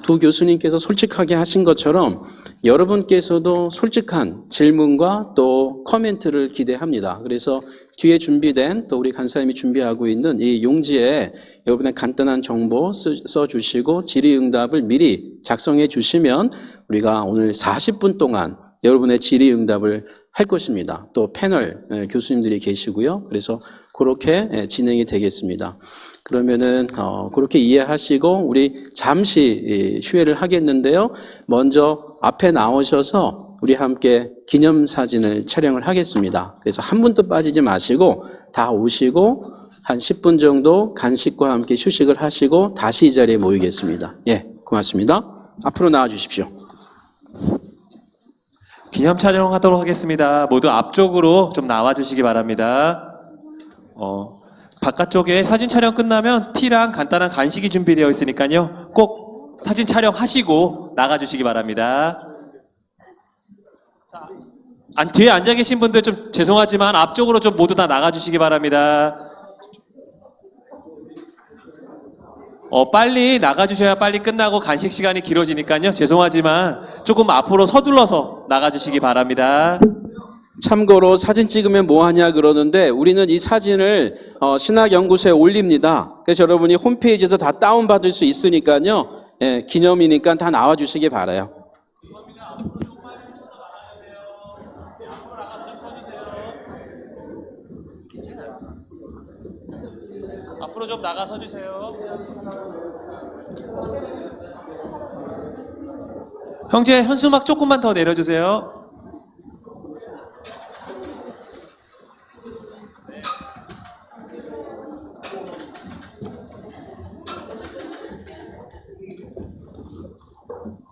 두 교수님께서 솔직하게 하신 것처럼 여러분께서도 솔직한 질문과 또 코멘트를 기대합니다. 그래서 뒤에 준비된, 또 우리 간사님이 준비하고 있는 이 용지에 여러분의 간단한 정보 써주시고 질의응답을 미리 작성해 주시면 우리가 오늘 40분 동안 여러분의 질의응답을 할 것입니다. 또 패널 교수님들이 계시고요. 그래서 그렇게 진행이 되겠습니다. 그러면은 그렇게 이해하시고 우리 잠시 휴회를 하겠는데요. 먼저 앞에 나오셔서 우리 함께 기념사진을 촬영을 하겠습니다. 그래서 한 분도 빠지지 마시고 다 오시고 한 10분 정도 간식과 함께 휴식을 하시고 다시 이 자리에 모이겠습니다. 예, 고맙습니다. 앞으로 나와 주십시오. 기념 촬영하도록 하겠습니다. 모두 앞쪽으로 좀 나와주시기 바랍니다. 바깥쪽에 사진 촬영 끝나면 티랑 간단한 간식이 준비되어 있으니까요. 꼭 사진 촬영하시고 나가주시기 바랍니다. 뒤에 앉아 계신 분들 좀 죄송하지만 앞쪽으로 좀 모두 다 나가주시기 바랍니다. 빨리 나가주셔야 빨리 끝나고 간식 시간이 길어지니까요. 죄송하지만 조금 앞으로 서둘러서 나가주시기 바랍니다. 참고로 사진 찍으면 뭐하냐 그러는데 우리는 이 사진을 신학연구소에 올립니다. 그래서 여러분이 홈페이지에서 다 다운받을 수 있으니까요. 예, 기념이니까 다 나와주시기 바라요. 앞으로 좀 나가서 주세요. 형제 현수막 조금만 더 내려주세요.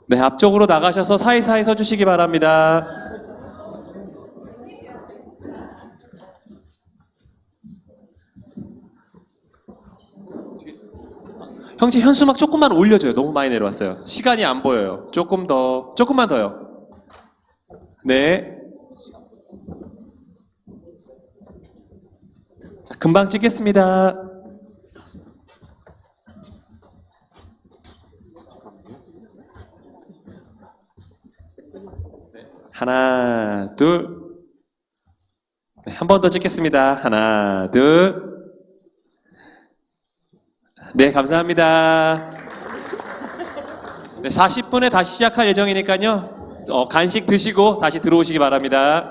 네, 앞쪽으로 나가셔서 사이사이 서주시기 바랍니다. 형제 현수막 조금만 올려줘요. 너무 많이 내려왔어요. 시간이 안 보여요. 조금만 더요. 네. 자, 금방 찍겠습니다. 하나, 둘. 네, 한 번 더 찍겠습니다. 하나, 둘. 네, 감사합니다. 네, 40분에 다시 시작할 예정이니까요. 간식 드시고 다시 들어오시기 바랍니다.